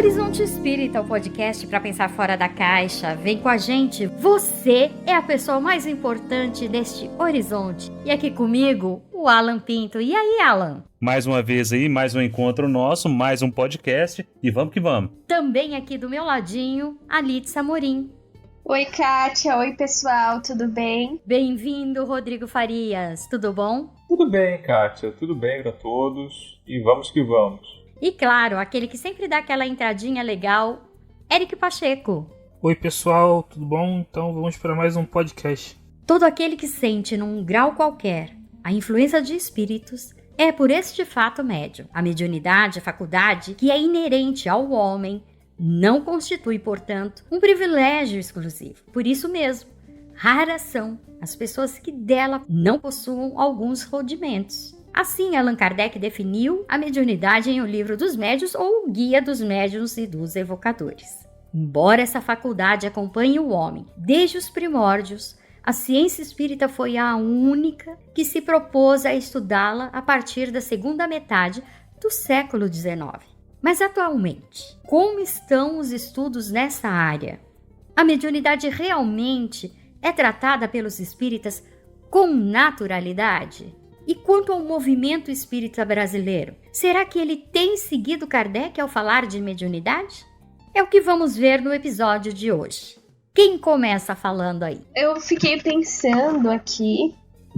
Horizonte Espírita, o podcast para pensar fora da caixa. Vem com a gente, você é a pessoa mais importante deste horizonte. E aqui comigo, o Alan Pinto. E aí, Alan? Mais uma vez aí, mais um encontro nosso, mais um podcast e vamos que vamos. Também aqui do meu ladinho, a Lídia Amorim. Oi, Kátia. Oi, pessoal. Tudo bem? Bem-vindo, Rodrigo Farias. Tudo bom? Tudo bem, Kátia. Tudo bem para todos e vamos que vamos. E claro, aquele que sempre dá aquela entradinha legal, Eric Pacheco. Oi, pessoal. Tudo bom? Então vamos para mais um podcast. Todo aquele que sente num grau qualquer a influência de espíritos é por este fato médium. A mediunidade, a faculdade que é inerente ao homem, não constitui, portanto, um privilégio exclusivo. Por isso mesmo, raras são as pessoas que dela não possuam alguns rudimentos. Assim, Allan Kardec definiu a mediunidade em O Livro dos Médiuns ou O Guia dos Médiuns e dos Evocadores. Embora essa faculdade acompanhe o homem desde os primórdios, a ciência espírita foi a única que se propôs a estudá-la a partir da segunda metade do século XIX. Mas atualmente, como estão os estudos nessa área? A mediunidade realmente é tratada pelos espíritas com naturalidade? E quanto ao movimento espírita brasileiro, será que ele tem seguido Kardec ao falar de mediunidade? É o que vamos ver no episódio de hoje. Quem começa falando aí? Eu fiquei pensando aqui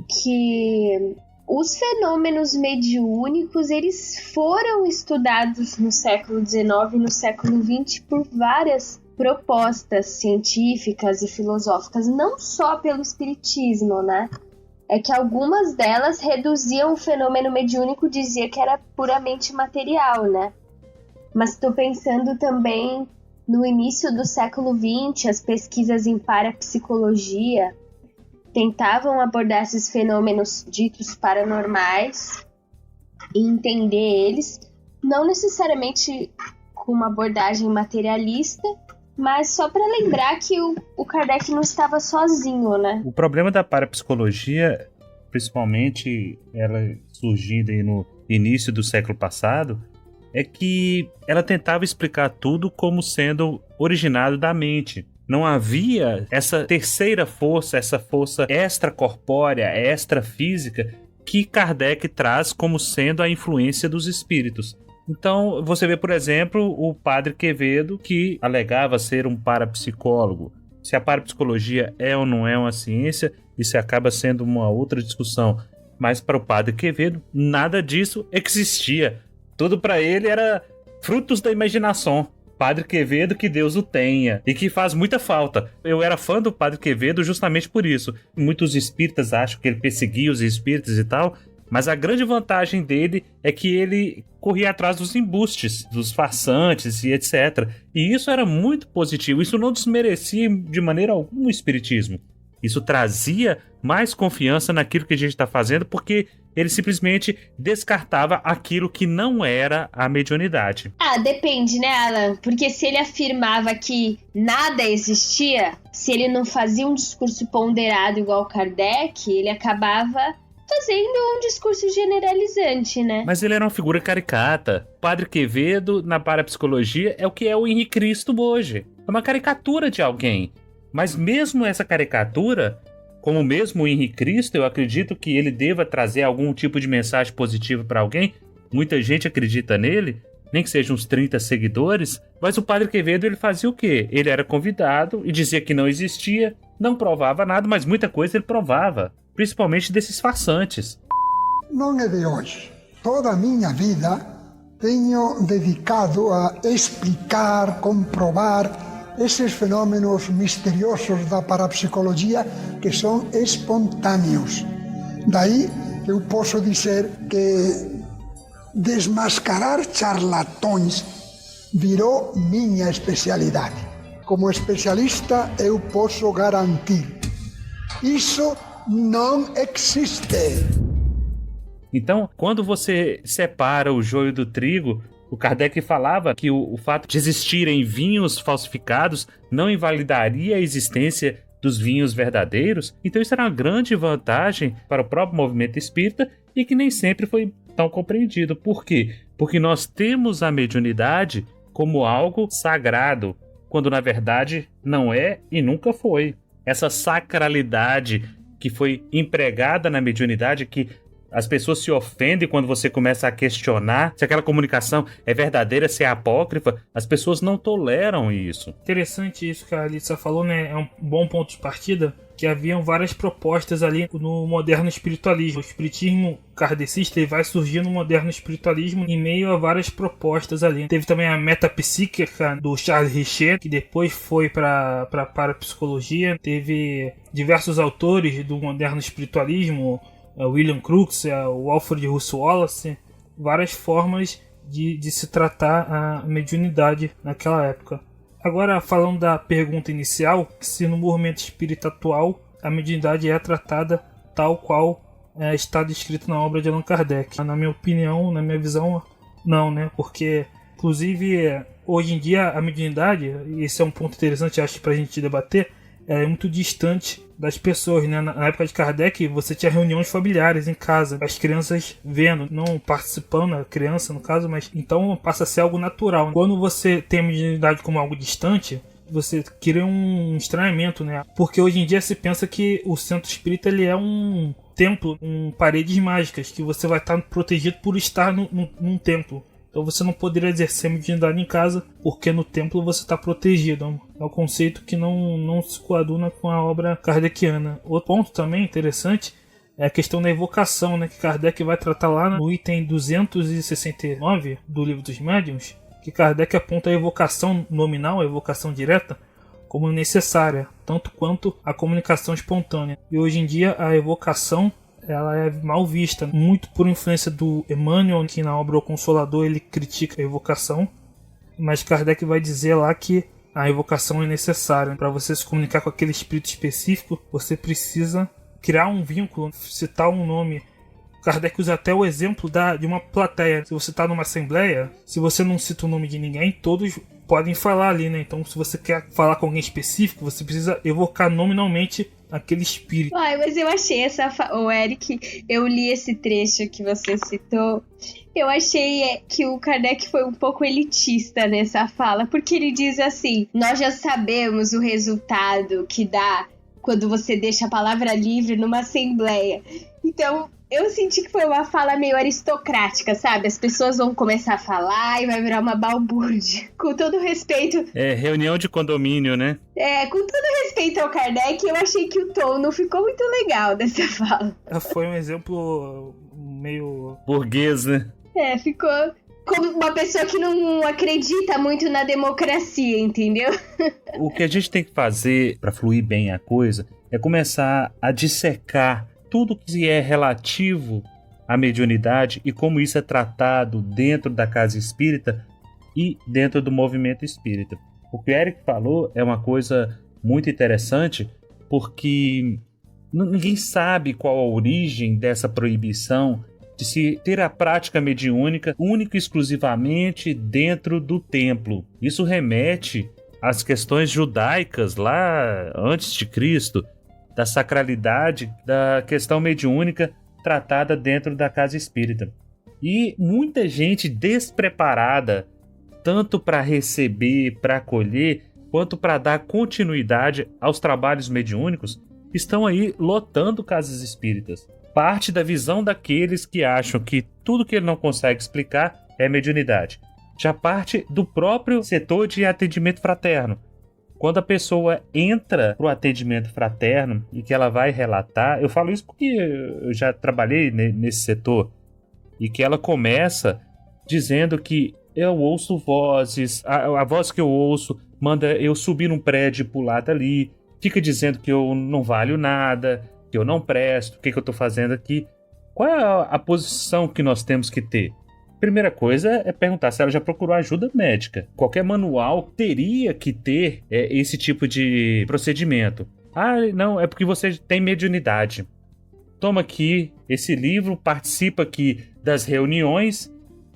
que os fenômenos mediúnicos, eles foram estudados no século XIX e no século XX por várias propostas científicas e filosóficas, não só pelo espiritismo, né? É que algumas delas reduziam o fenômeno mediúnico, dizia que era puramente material, né? Mas estou pensando também no início do século XX, as pesquisas em parapsicologia tentavam abordar esses fenômenos ditos paranormais e entender eles, não necessariamente com uma abordagem materialista, mas só para lembrar que o Kardec não estava sozinho, né? O problema da parapsicologia, principalmente ela surgindo aí no início do século passado, é que ela tentava explicar tudo como sendo originado da mente. Não havia essa terceira força, essa força extracorpórea, extrafísica, que Kardec traz como sendo a influência dos espíritos. Então, você vê, por exemplo, o Padre Quevedo, que alegava ser um parapsicólogo. Se a parapsicologia é ou não é uma ciência, isso acaba sendo uma outra discussão. Mas para o Padre Quevedo, nada disso existia. Tudo para ele era frutos da imaginação. Padre Quevedo, que Deus o tenha, e que faz muita falta. Eu era fã do Padre Quevedo justamente por isso. Muitos espíritas acham que ele perseguia os espíritas e tal, mas a grande vantagem dele é que ele corria atrás dos embustes, dos farsantes e etc. E isso era muito positivo, isso não desmerecia de maneira alguma o espiritismo. Isso trazia mais confiança naquilo que a gente está fazendo, porque ele simplesmente descartava aquilo que não era a mediunidade. Depende, né, Alan? Porque se ele afirmava que nada existia, se ele não fazia um discurso ponderado igual Kardec, ele acabava fazendo um discurso generalizante, né? Mas ele era uma figura caricata. Padre Quevedo, na parapsicologia, é o que é o Henrique Cristo hoje. É uma caricatura de alguém. Mas mesmo essa caricatura, como mesmo o Henrique Cristo, eu acredito que ele deva trazer algum tipo de mensagem positiva para alguém. Muita gente acredita nele, nem que sejam uns 30 seguidores. Mas o Padre Quevedo, ele fazia o quê? Ele era convidado e dizia que não existia, não provava nada, mas muita coisa ele provava. Principalmente desses farsantes. Não é de hoje. Toda a minha vida tenho dedicado a explicar, comprovar esses fenômenos misteriosos da parapsicologia que são espontâneos. Daí eu posso dizer que desmascarar charlatões virou minha especialidade. Como especialista eu posso garantir. Isso não existe. Então, quando você separa o joio do trigo, o Kardec falava que o fato de existirem vinhos falsificados não invalidaria a existência dos vinhos verdadeiros. Então isso era uma grande vantagem para o próprio movimento espírita e que nem sempre foi tão compreendido. Por quê? Porque nós temos a mediunidade como algo sagrado, quando na verdade não é e nunca foi. Essa sacralidade que foi empregada na mediunidade, que as pessoas se ofendem quando você começa a questionar se aquela comunicação é verdadeira, se é apócrifa. As pessoas não toleram isso. Interessante isso que a Alissa falou, né? É um bom ponto de partida, que haviam várias propostas ali no moderno espiritualismo. O espiritismo kardecista vai surgir no moderno espiritualismo em meio a várias propostas ali. Teve também a metapsíquica do Charles Richer, que depois foi para a parapsicologia. Teve diversos autores do moderno espiritualismo, William Crookes, o Alfred Russel Wallace, várias formas de se tratar a mediunidade naquela época. Agora, falando da pergunta inicial, se no movimento espírita atual a mediunidade é tratada tal qual está descrito na obra de Allan Kardec. Na minha opinião, na minha visão, não, né? Porque, inclusive, hoje em dia a mediunidade, e esse é um ponto interessante, acho, para a gente debater, é muito distante das pessoas, né? Na época de Kardec, você tinha reuniões familiares em casa, as crianças vendo, não participando, a criança no caso, mas então passa a ser algo natural. Quando você tem a mediunidade como algo distante, você cria um estranhamento, né? Porque hoje em dia se pensa que o centro espírita ele é um templo, paredes mágicas, que você vai estar protegido por estar num templo. Então você não poderia exercer mediunidade em casa, porque no templo você está protegido. É um conceito que não se coaduna com a obra kardeciana. Outro ponto também interessante é a questão da evocação, né, que Kardec vai tratar lá no item 269 do Livro dos Médiuns, que Kardec aponta a evocação nominal, a evocação direta, como necessária, tanto quanto a comunicação espontânea. E hoje em dia a evocação ela é mal vista, muito por influência do Emmanuel, que na obra O Consolador ele critica a evocação, mas Kardec vai dizer lá que a evocação é necessária. Para você se comunicar com aquele espírito específico, você precisa criar um vínculo, citar um nome. Kardec usa até o exemplo de uma plateia. Se você está numa assembleia, se você não cita o nome de ninguém, todos podem falar ali, né? Então, se você quer falar com alguém específico, você precisa evocar nominalmente aquele espírito. Mas eu achei Eric, eu li esse trecho que você citou. Eu achei que o Kardec foi um pouco elitista nessa fala, porque ele diz assim: nós já sabemos o resultado que dá quando você deixa a palavra livre numa assembleia. Então, eu senti que foi uma fala meio aristocrática, sabe? As pessoas vão começar a falar e vai virar uma balbúrdia. Com todo respeito... reunião de condomínio, né? Com todo respeito ao Kardec, eu achei que o tom não ficou muito legal dessa fala. Foi um exemplo meio... burguês, né? Ficou como uma pessoa que não acredita muito na democracia, entendeu? O que a gente tem que fazer para fluir bem a coisa é começar a dissecar tudo que é relativo à mediunidade e como isso é tratado dentro da casa espírita e dentro do movimento espírita. O que o Eric falou é uma coisa muito interessante, porque ninguém sabe qual a origem dessa proibição de se ter a prática mediúnica única e exclusivamente dentro do templo. Isso remete às questões judaicas lá antes de Cristo, da sacralidade da questão mediúnica tratada dentro da casa espírita. E muita gente despreparada, tanto para receber, para acolher, quanto para dar continuidade aos trabalhos mediúnicos, estão aí lotando casas espíritas. Parte da visão daqueles que acham que tudo que ele não consegue explicar é mediunidade. Já parte do próprio setor de atendimento fraterno. Quando a pessoa entra pro atendimento fraterno e que ela vai relatar, eu falo isso porque eu já trabalhei nesse setor, e que ela começa dizendo que eu ouço vozes, a voz que eu ouço manda eu subir num prédio e pular dali, fica dizendo que eu não valho nada, que eu não presto, o que eu tô fazendo aqui. Qual é a posição que nós temos que ter? Primeira coisa é perguntar se ela já procurou ajuda médica. Qualquer manual teria que ter esse tipo de procedimento. Não, é porque você tem mediunidade. Toma aqui esse livro, participa aqui das reuniões,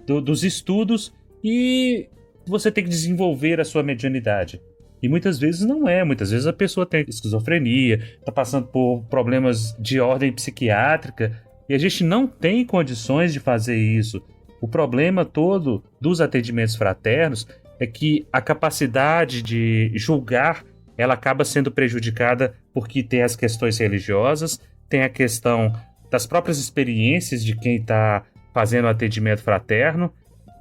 dos estudos, e você tem que desenvolver a sua mediunidade. E muitas vezes não é. Muitas vezes a pessoa tem esquizofrenia, está passando por problemas de ordem psiquiátrica, e a gente não tem condições de fazer isso. O problema todo dos atendimentos fraternos é que a capacidade de julgar, ela acaba sendo prejudicada porque tem as questões religiosas, tem a questão das próprias experiências de quem está fazendo atendimento fraterno.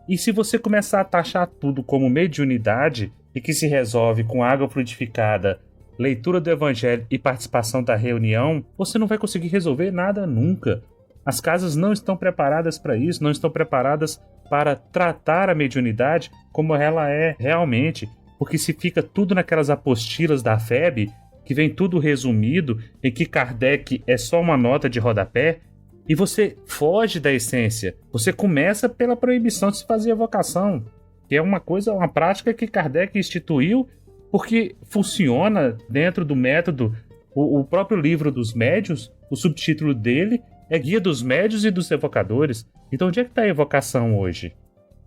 E se você começar a taxar tudo como mediunidade e que se resolve com água fluidificada, leitura do evangelho e participação da reunião, você não vai conseguir resolver nada nunca. As casas não estão preparadas para isso, não estão preparadas para tratar a mediunidade como ela é realmente, porque se fica tudo naquelas apostilas da FEB, que vem tudo resumido, em que Kardec é só uma nota de rodapé, e você foge da essência. Você começa pela proibição de se fazer evocação, que é uma prática que Kardec instituiu porque funciona dentro do método. O próprio livro dos médiuns, o subtítulo dele é Guia dos Médiuns e dos Evocadores. Então onde é que está a evocação hoje?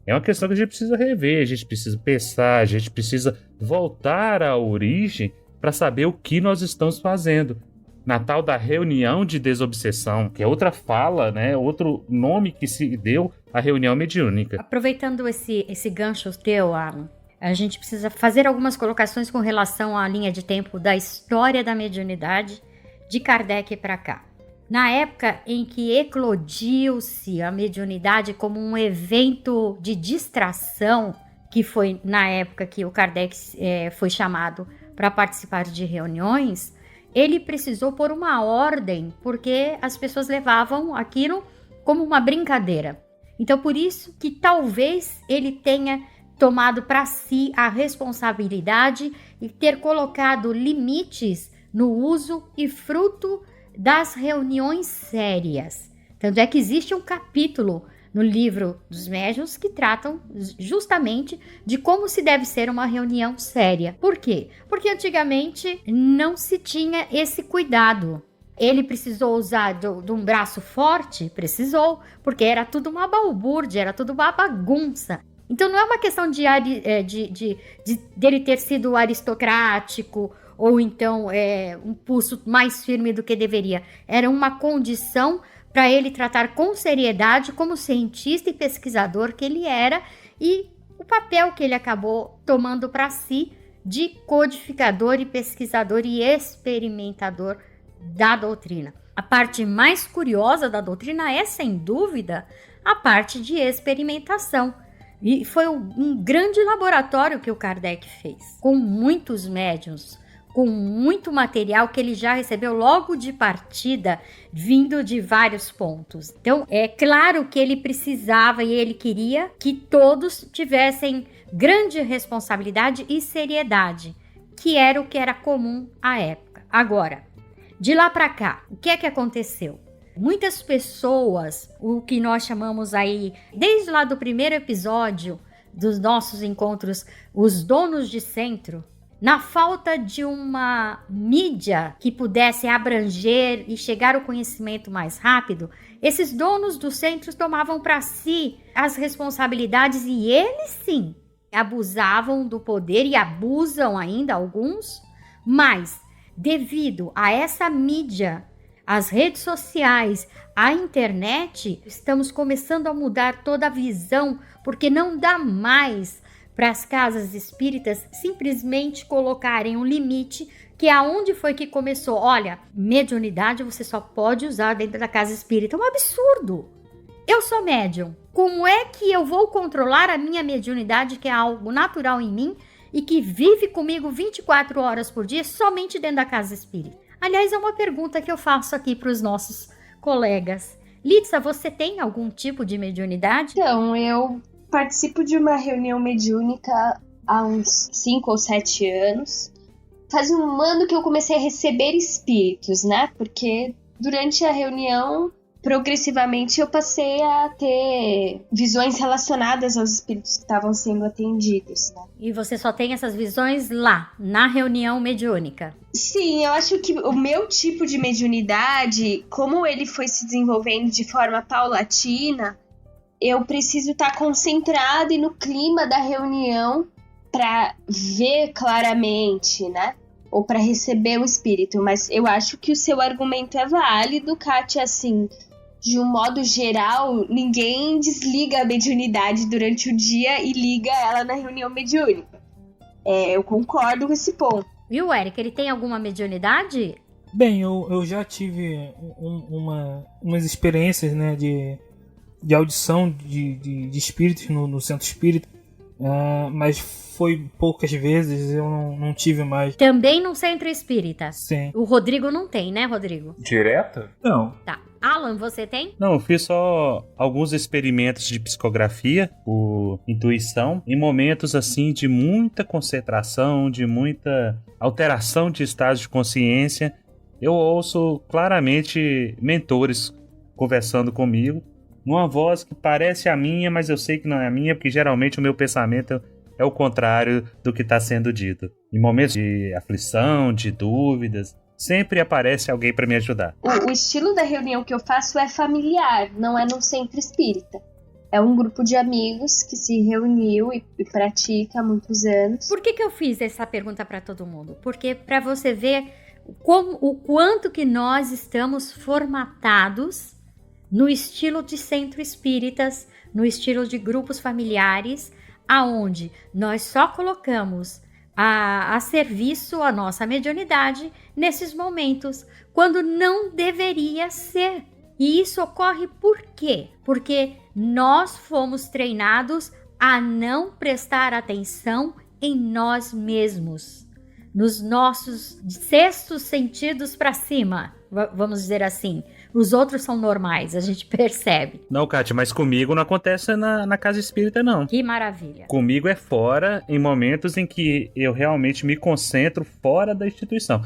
É uma questão que a gente precisa rever, a gente precisa pensar, a gente precisa voltar à origem para saber o que nós estamos fazendo. Na tal da reunião de desobsessão, que é outra fala, né? Outro nome que se deu à reunião mediúnica. Aproveitando esse gancho teu, Alan, a gente precisa fazer algumas colocações com relação à linha de tempo da história da mediunidade de Kardec para cá. Na época em que eclodiu-se a mediunidade como um evento de distração, que foi na época que o Kardec foi chamado para participar de reuniões, ele precisou pôr uma ordem, porque as pessoas levavam aquilo como uma brincadeira. Então, por isso que talvez ele tenha tomado para si a responsabilidade e ter colocado limites no uso e fruto das reuniões sérias. Tanto é que existe um capítulo no livro dos médiuns que tratam justamente de como se deve ser uma reunião séria. Por quê? Porque antigamente não se tinha esse cuidado. Ele precisou usar de um braço forte? Precisou, porque era tudo uma balbúrdia, era tudo uma bagunça. Então não é uma questão dele ter sido aristocrático ou então um pulso mais firme do que deveria. Era uma condição para ele tratar com seriedade como cientista e pesquisador que ele era e o papel que ele acabou tomando para si de codificador e pesquisador e experimentador da doutrina. A parte mais curiosa da doutrina é, sem dúvida, a parte de experimentação. E foi um grande laboratório que o Kardec fez, com muitos médiuns, com muito material que ele já recebeu logo de partida, vindo de vários pontos. Então, é claro que ele precisava e ele queria que todos tivessem grande responsabilidade e seriedade, que era o que era comum à época. Agora, de lá para cá, o que é que aconteceu? Muitas pessoas, o que nós chamamos aí, desde lá do primeiro episódio dos nossos encontros, os donos de centro, na falta de uma mídia que pudesse abranger e chegar ao conhecimento mais rápido, esses donos dos centros tomavam para si as responsabilidades e eles sim abusavam do poder e abusam ainda alguns, mas devido a essa mídia, as redes sociais, a internet, estamos começando a mudar toda a visão, porque não dá mais para as casas espíritas simplesmente colocarem um limite, que é aonde foi que começou. Olha, mediunidade você só pode usar dentro da casa espírita. É um absurdo. Eu sou médium. Como é que eu vou controlar a minha mediunidade, que é algo natural em mim e que vive comigo 24 horas por dia somente dentro da casa espírita? Aliás, é uma pergunta que eu faço aqui para os nossos colegas. Litsa, você tem algum tipo de mediunidade? Então, eu participo de uma reunião mediúnica há uns 5 ou 7 anos. Faz um ano que eu comecei a receber espíritos, né? Porque durante a reunião, progressivamente, eu passei a ter visões relacionadas aos espíritos que estavam sendo atendidos, né? E você só tem essas visões lá, na reunião mediúnica? Sim, eu acho que o meu tipo de mediunidade, como ele foi se desenvolvendo de forma paulatina, eu preciso estar concentrada e no clima da reunião para ver claramente, né? Ou para receber o espírito. Mas eu acho que o seu argumento é válido, Kátia, assim, de um modo geral, ninguém desliga a mediunidade durante o dia e liga ela na reunião mediúnica. Eu concordo com esse ponto. Viu, Eric? Ele tem alguma mediunidade? Bem, eu já tive umas experiências, né, de audição de espíritos no centro espírita, mas foi poucas vezes, eu não tive mais. Também num centro espírita? Sim. O Rodrigo não tem, né, Rodrigo? Direta? Não. Tá. Alan, você tem? Não, eu fiz só alguns experimentos de psicografia por intuição, em momentos assim de muita concentração, de muita alteração de estados de consciência. Eu ouço claramente mentores conversando comigo, numa voz que parece a minha, mas eu sei que não é a minha, porque geralmente o meu pensamento é o contrário do que está sendo dito. Em momentos de aflição, de dúvidas, sempre aparece alguém para me ajudar. O estilo da reunião que eu faço é familiar, não é num centro espírita. É um grupo de amigos que se reuniu e pratica há muitos anos. Por que eu fiz essa pergunta para todo mundo? Porque para você ver o quanto que nós estamos formatados no estilo de centro espíritas, no estilo de grupos familiares, aonde nós só colocamos a serviço a nossa mediunidade nesses momentos, quando não deveria ser. E isso ocorre por quê? Porque nós fomos treinados a não prestar atenção em nós mesmos, nos nossos sextos sentidos para cima, vamos dizer assim. Os outros são normais, a gente percebe. Não, Kátia, mas comigo não acontece na casa espírita, não. Que maravilha. Comigo é fora, em momentos em que eu realmente me concentro fora da instituição.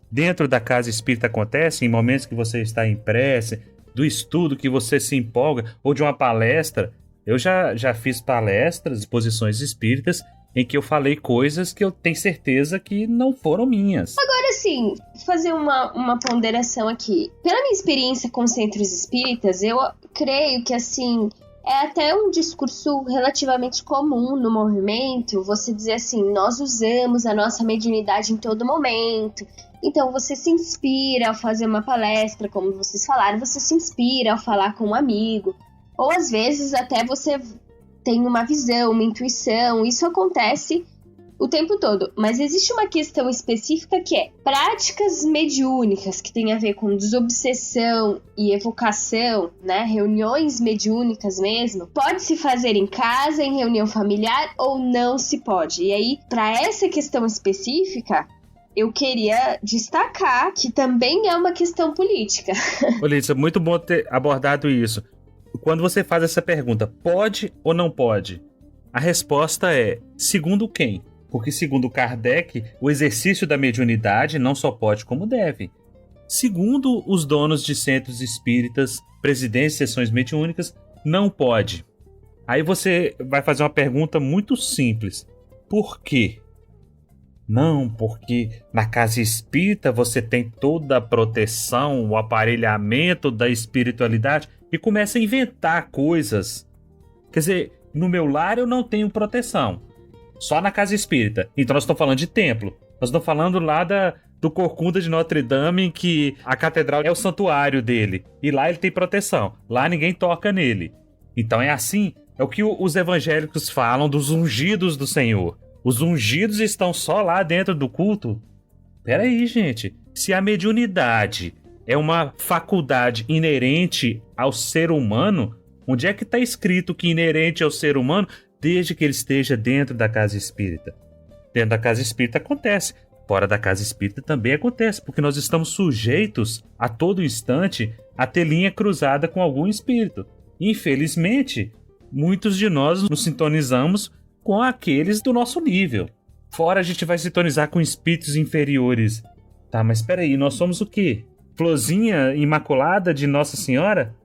Dentro da casa espírita acontece, em momentos que você está em prece, do estudo que você se empolga, ou de uma palestra. Eu já fiz palestras, exposições espíritas, em que eu falei coisas que eu tenho certeza que não foram minhas. Agora, assim, fazer uma ponderação aqui. Pela minha experiência com centros espíritas, eu creio que, assim, é até um discurso relativamente comum no movimento você dizer assim, nós usamos a nossa mediunidade em todo momento. Então, você se inspira ao fazer uma palestra, como vocês falaram, você se inspira ao falar com um amigo. Ou, às vezes, até você tem uma visão, uma intuição, isso acontece o tempo todo. Mas existe uma questão específica que é práticas mediúnicas, que tem a ver com desobsessão e evocação, né? Reuniões mediúnicas mesmo. Pode se fazer em casa, em reunião familiar, ou não se pode. E aí, para essa questão específica, eu queria destacar que também é uma questão política. Olívia, muito bom ter abordado isso. Quando você faz essa pergunta, pode ou não pode? A resposta é, segundo quem? Porque segundo Kardec, o exercício da mediunidade não só pode como deve. Segundo os donos de centros espíritas, presidentes de sessões mediúnicas, não pode. Aí você vai fazer uma pergunta muito simples. Por quê? Não, porque na casa espírita você tem toda a proteção, o aparelhamento da espiritualidade e começa a inventar coisas. Quer dizer, no meu lar eu não tenho proteção, só na casa espírita. Então nós estamos falando de templo, nós estamos falando lá do Corcunda de Notre Dame, que a catedral é o santuário dele. E lá ele tem proteção, lá ninguém toca nele. Então é assim, é o que os evangélicos falam dos ungidos do Senhor. Os ungidos estão só lá dentro do culto? Peraí, gente. Se a mediunidade é uma faculdade inerente ao ser humano, onde é que está escrito que inerente ao ser humano desde que ele esteja dentro da casa espírita? Dentro da casa espírita acontece. Fora da casa espírita também acontece, porque nós estamos sujeitos a todo instante a ter linha cruzada com algum espírito. Infelizmente, muitos de nós nos sintonizamos com aqueles do nosso nível. Fora a gente vai sintonizar com espíritos inferiores. Tá, mas espera aí, nós somos o quê? Florzinha imaculada de Nossa Senhora?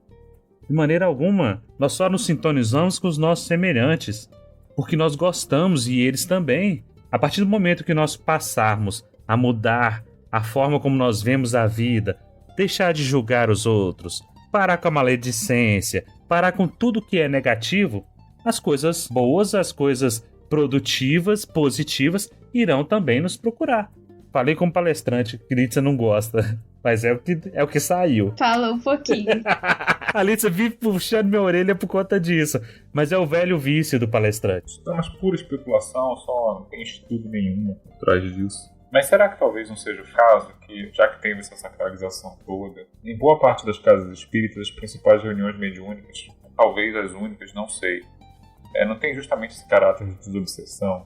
De maneira alguma, nós só nos sintonizamos com os nossos semelhantes, porque nós gostamos e eles também. A partir do momento que nós passarmos a mudar a forma como nós vemos a vida, deixar de julgar os outros, parar com a maledicência, parar com tudo que é negativo, as coisas boas, as coisas produtivas, positivas, irão também nos procurar. Falei como palestrante, Crítica não gosta, mas é o que saiu. Fala um pouquinho. A Alicia vive puxando minha orelha por conta disso. Mas é o velho vício do palestrante. Isso é uma pura especulação, só não tem estudo nenhum por trás disso. Mas será que talvez não seja o caso que, já que tem essa sacralização toda, em boa parte das casas espíritas, as principais reuniões mediúnicas, talvez as únicas, não sei, não tem justamente esse caráter de desobsessão?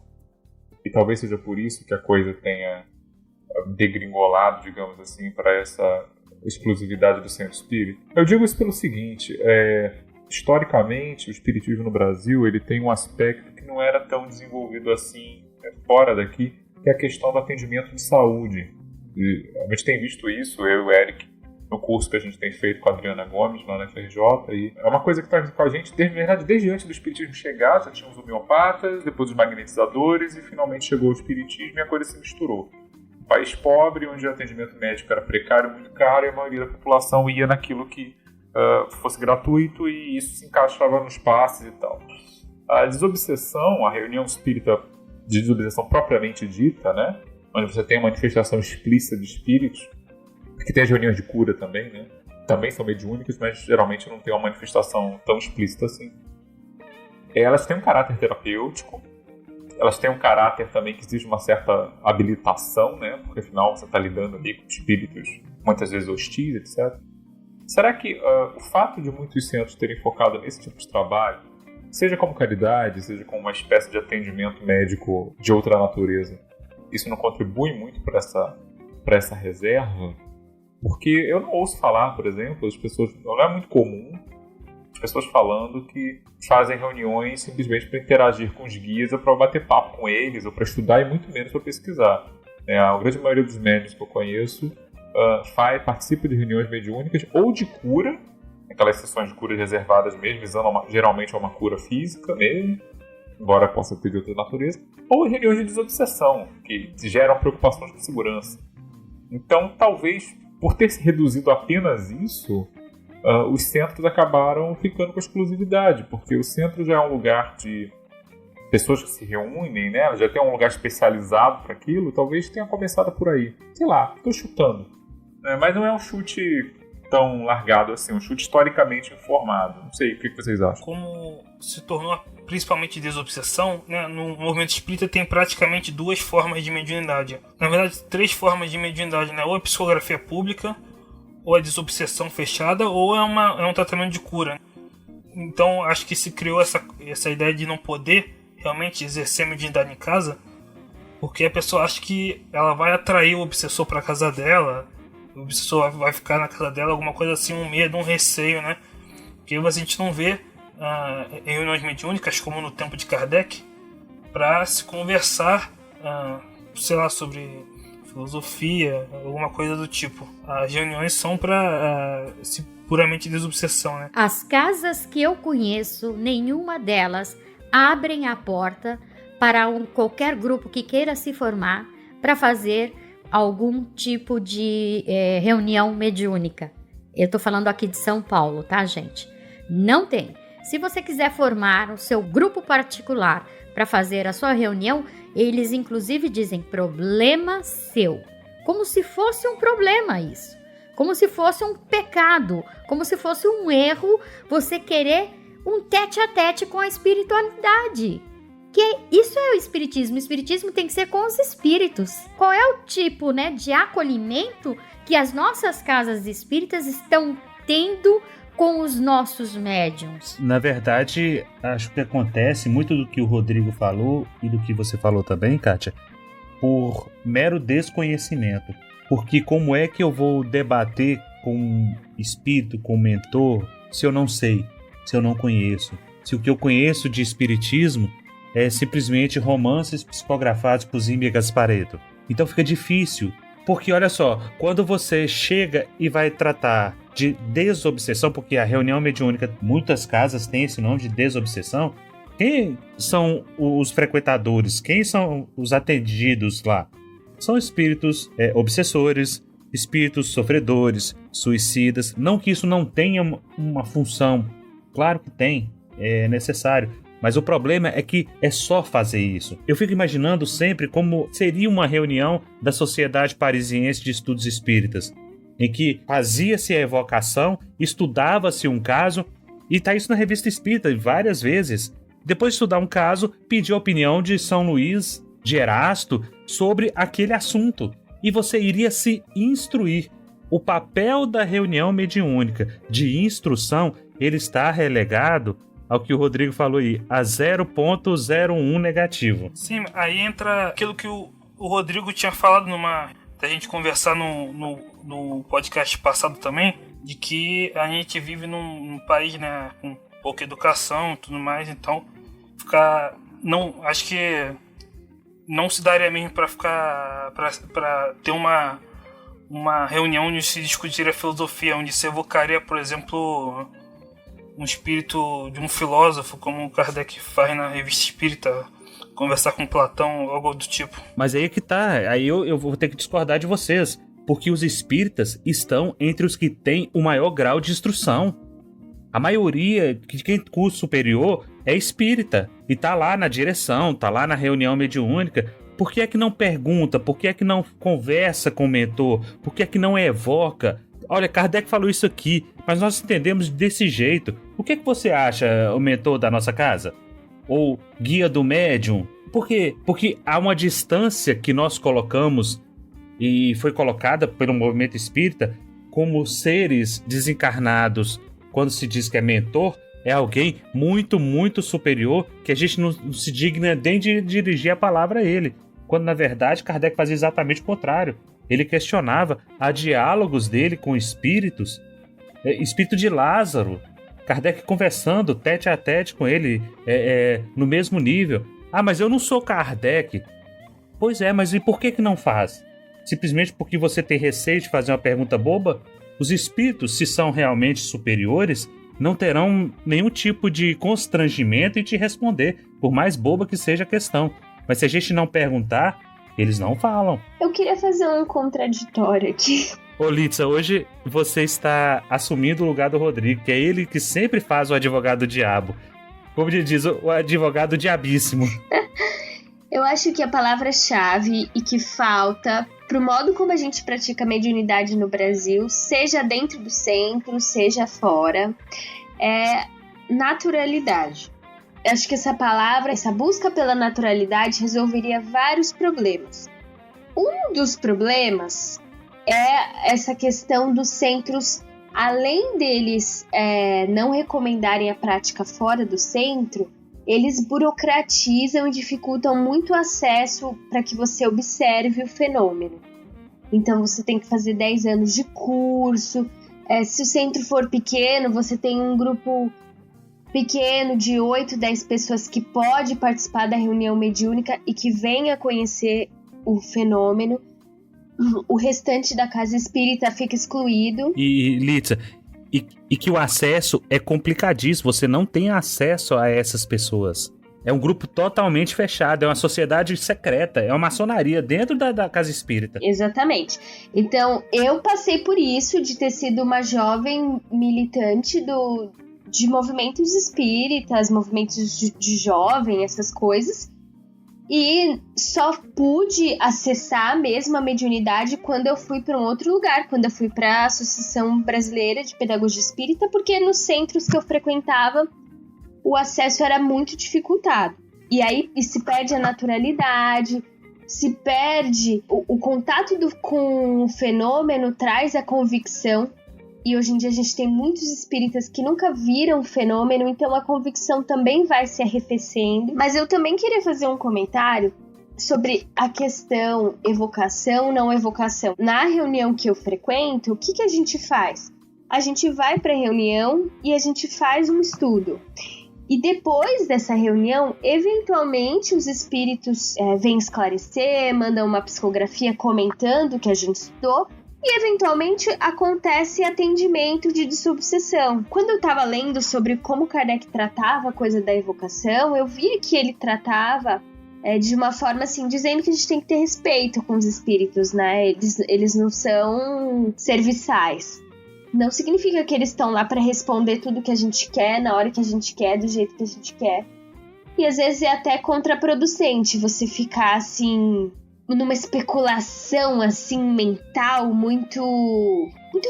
E talvez seja por isso que a coisa tenha degringolado, digamos assim, para essa exclusividade do centro espírita. Eu digo isso pelo seguinte, historicamente, o espiritismo no Brasil ele tem um aspecto que não era tão desenvolvido assim fora daqui, que é a questão do atendimento de saúde. E a gente tem visto isso, eu e o Eric, no curso que a gente tem feito com a Adriana Gomes, lá na FRJ, e é uma coisa que está com a gente, desde antes do espiritismo chegar, já tinha os homeopatas, depois os magnetizadores, e finalmente chegou o espiritismo e a coisa se misturou. Um país pobre, onde o atendimento médico era precário, muito caro, e a maioria da população ia naquilo que fosse gratuito, e isso se encaixava nos passes e tal. A desobsessão, a reunião espírita de desobsessão propriamente dita, né, onde você tem uma manifestação explícita de espíritos, porque tem as reuniões de cura também, né, também são mediúnicas, mas geralmente não tem uma manifestação tão explícita assim. Elas têm um caráter terapêutico, elas têm um caráter também que exige uma certa habilitação, né, porque afinal você está lidando ali com espíritos muitas vezes hostis, etc. Será que o fato de muitos centros terem focado nesse tipo de trabalho, seja como caridade, seja como uma espécie de atendimento médico de outra natureza, isso não contribui muito para essa reserva? Porque eu não ouço falar, por exemplo, as pessoas, não é muito comum as pessoas falando que fazem reuniões simplesmente para interagir com os guias ou para bater papo com eles, ou para estudar e muito menos para pesquisar. A grande maioria dos médiuns que eu conheço participa de reuniões mediúnicas ou de cura, aquelas sessões de cura reservadas mesmo, visando geralmente a uma cura física mesmo, embora possa ter de outra natureza, ou reuniões de desobsessão, que geram preocupações com segurança. Então, talvez, por ter se reduzido apenas isso, os centros acabaram ficando com exclusividade, porque o centro já é um lugar de pessoas que se reúnem, né? Já tem um lugar especializado para aquilo, talvez tenha começado por aí. Sei lá, estou chutando. Mas não é um chute tão largado assim, um chute historicamente informado. Não sei, o que vocês acham? Como se tornou principalmente desobsessão, né, no movimento espírita tem praticamente duas formas de mediunidade. Na verdade, três formas de mediunidade, né? Ou a psicografia pública, ou a desobsessão fechada, ou é um tratamento de cura. Então, acho que se criou essa ideia de não poder realmente exercer a mediunidade em casa, porque a pessoa acha que ela vai atrair o obsessor para a casa dela, o obsessor vai ficar na casa dela, alguma coisa assim, um medo, um receio, né? Porque a gente não vê reuniões mediúnicas, como no tempo de Kardec, para se conversar, sei lá, sobre filosofia, alguma coisa do tipo. As reuniões são para puramente desobsessão, né? As casas que eu conheço, nenhuma delas abrem a porta para qualquer grupo que queira se formar para fazer algum tipo de reunião mediúnica. Eu estou falando aqui de São Paulo, tá, gente? Não tem. Se você quiser formar o seu grupo particular para fazer a sua reunião, eles inclusive dizem problema seu. Como se fosse um problema isso. Como se fosse um pecado. Como se fosse um erro você querer um tete-a-tete com a espiritualidade. Isso é o espiritismo. O espiritismo tem que ser com os espíritos. Qual é o tipo, né, de acolhimento que as nossas casas espíritas estão tendo com os nossos médiuns? Na verdade, acho que acontece muito do que o Rodrigo falou e do que você falou também, Kátia, por mero desconhecimento. Porque como é que eu vou debater com um espírito, com um mentor, se eu não sei, se eu não conheço? Se o que eu conheço de espiritismo é simplesmente romances psicografados por Zímbia Gasparetto. Então fica difícil, porque olha só, quando você chega e vai tratar de desobsessão, porque a reunião mediúnica, muitas casas têm esse nome de desobsessão, quem são os frequentadores? Quem são os atendidos lá? São espíritos obsessores, espíritos sofredores, suicidas. Não que isso não tenha uma função, claro que tem, é necessário. Mas o problema é que é só fazer isso. Eu fico imaginando sempre como seria uma reunião da Sociedade Parisiense de Estudos Espíritas. em que fazia-se a evocação, estudava-se um caso, e está isso na Revista Espírita várias vezes. Depois de estudar um caso, pedir a opinião de São Luís, de Erasto, sobre aquele assunto. E você iria se instruir. O papel da reunião mediúnica de instrução, ele está relegado ao que o Rodrigo falou aí, a 0,01 negativo. Sim, aí entra aquilo que o Rodrigo tinha falado da gente conversar no podcast passado também, de que a gente vive num país, né, com pouca educação e tudo mais, então acho que não se daria mesmo para ter uma reunião onde se discutiria filosofia, onde se evocaria, por exemplo, um espírito de um filósofo, como o Kardec faz na Revista Espírita, conversar com Platão, algo do tipo. Mas aí é que tá, aí eu vou ter que discordar de vocês, porque os espíritas estão entre os que têm o maior grau de instrução. A maioria de quem curso superior é espírita e tá lá na direção, tá lá na reunião mediúnica. Por que é que não pergunta? Por que é que não conversa com o mentor? Por que é que não evoca? Olha, Kardec falou isso aqui, mas nós entendemos desse jeito. O que é que você acha, o mentor da nossa casa? Ou guia do médium? Por quê? Porque há uma distância que nós colocamos e foi colocada pelo movimento espírita como seres desencarnados. Quando se diz que é mentor, é alguém muito, muito superior que a gente não se digna nem de dirigir a palavra a ele. Quando, na verdade, Kardec fazia exatamente o contrário. Ele questionava a diálogos dele com espíritos. Espírito de Lázaro. Kardec conversando tete a tete com ele no mesmo nível. Ah, mas eu não sou Kardec. Pois é, mas e por que não faz? Simplesmente porque você tem receio de fazer uma pergunta boba? Os espíritos, se são realmente superiores, não terão nenhum tipo de constrangimento em te responder, por mais boba que seja a questão. Mas se a gente não perguntar, eles não falam. Eu queria fazer um contraditório aqui. Ô Litsa, hoje você está assumindo o lugar do Rodrigo, que é ele que sempre faz o advogado do diabo. Como diz, o advogado diabíssimo. Eu acho que a palavra-chave e que falta pro modo como a gente pratica mediunidade no Brasil, seja dentro do centro, seja fora, é naturalidade. Eu acho que essa palavra, essa busca pela naturalidade resolveria vários problemas. Um dos problemas é essa questão dos centros, além deles não recomendarem a prática fora do centro, eles burocratizam e dificultam muito o acesso para que você observe o fenômeno. Então você tem que fazer 10 anos de curso. Se o centro for pequeno, você tem um grupo pequeno de 8, 10 pessoas que pode participar da reunião mediúnica e que venha conhecer o fenômeno. O restante da casa espírita fica excluído. E Litsa, e que o acesso é complicadíssimo, você não tem acesso a essas pessoas. É um grupo totalmente fechado, é uma sociedade secreta, é uma maçonaria dentro da casa espírita. Exatamente. Então, eu passei por isso, de ter sido uma jovem militante de movimentos espíritas, movimentos de jovem, essas coisas. E só pude acessar mesmo a mediunidade quando eu fui para um outro lugar, quando eu fui para a Associação Brasileira de Pedagogia Espírita, porque nos centros que eu frequentava, o acesso era muito dificultado. E aí se perde a naturalidade, se perde o contato com o fenômeno, traz a convicção. E hoje em dia a gente tem muitos espíritas que nunca viram o fenômeno, então a convicção também vai se arrefecendo. Mas eu também queria fazer um comentário sobre a questão evocação, não evocação. Na reunião que eu frequento, o que a gente faz? A gente vai para a reunião e a gente faz um estudo. E depois dessa reunião, eventualmente os espíritos vêm esclarecer, mandam uma psicografia comentando o que a gente estudou. E, eventualmente, acontece atendimento de desobsessão. Quando eu estava lendo sobre como Kardec tratava a coisa da evocação, eu via que ele tratava de uma forma assim, dizendo que a gente tem que ter respeito com os espíritos, né? Eles não são serviçais. Não significa que eles estão lá para responder tudo que a gente quer, na hora que a gente quer, do jeito que a gente quer. E às vezes é até contraproducente você ficar assim numa especulação, assim, mental, muito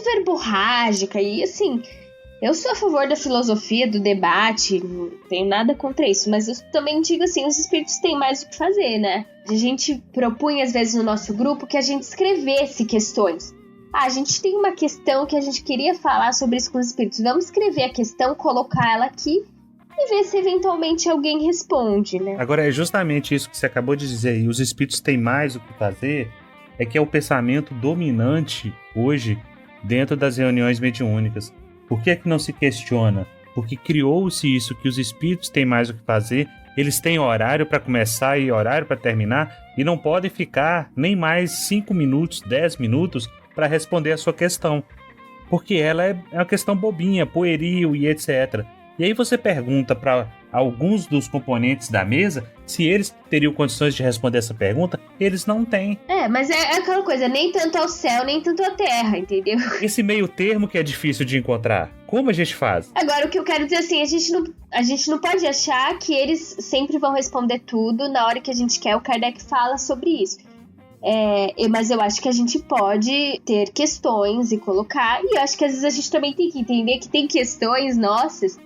verborrágica. E, assim, eu sou a favor da filosofia, do debate, não tenho nada contra isso. Mas eu também digo assim, os espíritos têm mais o que fazer, né? A gente propunha, às vezes, no nosso grupo, que a gente escrevesse questões. A gente tem uma questão que a gente queria falar sobre isso com os espíritos. Vamos escrever a questão, colocar ela aqui e ver se eventualmente alguém responde, né? Agora, é justamente isso que você acabou de dizer aí. Os espíritos têm mais o que fazer, é que é o pensamento dominante hoje dentro das reuniões mediúnicas. Por que é que não se questiona? Porque criou-se isso, que os espíritos têm mais o que fazer, eles têm horário para começar e horário para terminar, e não podem ficar nem mais 5 minutos, 10 minutos para responder a sua questão. Porque ela é uma questão bobinha, pueril e etc. E aí você pergunta para alguns dos componentes da mesa se eles teriam condições de responder essa pergunta, eles não têm. Mas é aquela coisa, nem tanto ao céu, nem tanto à terra, entendeu? Esse meio termo que é difícil de encontrar. Como a gente faz? Agora, o que eu quero dizer assim, a gente não pode achar que eles sempre vão responder tudo na hora que a gente quer. O Kardec fala sobre isso. Mas eu acho que a gente pode ter questões e colocar, e eu acho que às vezes a gente também tem que entender que tem questões nossas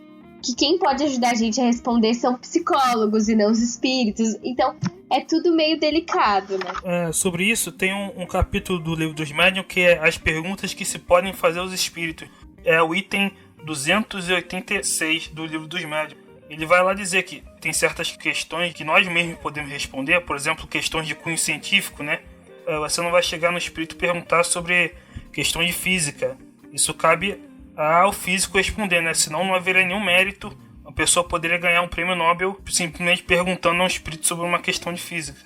que quem pode ajudar a gente a responder são psicólogos e não os espíritos. Então, é tudo meio delicado, né? Sobre isso, tem um capítulo do Livro dos Médiuns que é as perguntas que se podem fazer aos espíritos. É o item 286 do Livro dos Médiuns. Ele vai lá dizer que tem certas questões que nós mesmos podemos responder, por exemplo, questões de cunho científico, né? Você não vai chegar no espírito e perguntar sobre questões de física. Isso cabe ao físico responder, né? Senão não haveria nenhum mérito. A pessoa poderia ganhar um prêmio Nobel simplesmente perguntando a um espírito sobre uma questão de física.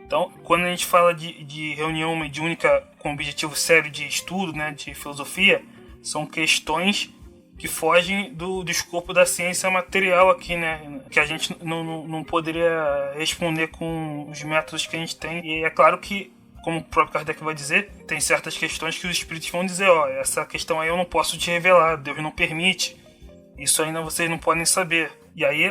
Então, quando a gente fala de reunião mediúnica com objetivo sério de estudo, né, de filosofia, são questões que fogem do escopo da ciência material aqui, né? Que a gente não poderia responder com os métodos que a gente tem. E é claro que, como o próprio Kardec vai dizer, tem certas questões que os espíritos vão dizer, essa questão aí eu não posso te revelar, Deus não permite, isso ainda vocês não podem saber. E aí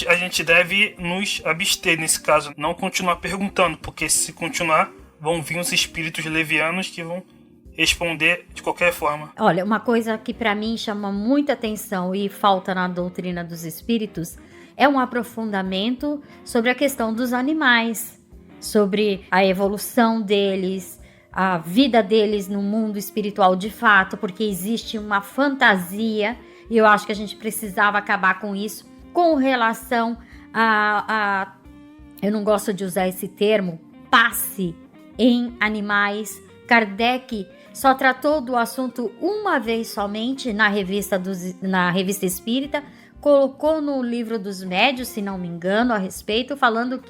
a gente deve nos abster nesse caso, não continuar perguntando, porque se continuar, vão vir os espíritos levianos que vão responder de qualquer forma. Olha, uma coisa que para mim chama muita atenção e falta na doutrina dos espíritos é um aprofundamento sobre a questão dos animais, sobre a evolução deles, a vida deles no mundo espiritual de fato, porque existe uma fantasia, e eu acho que a gente precisava acabar com isso, com relação a eu não gosto de usar esse termo, passe em animais. Kardec só tratou do assunto uma vez somente na revista Espírita, colocou no Livro dos Médiuns, se não me engano, a respeito, falando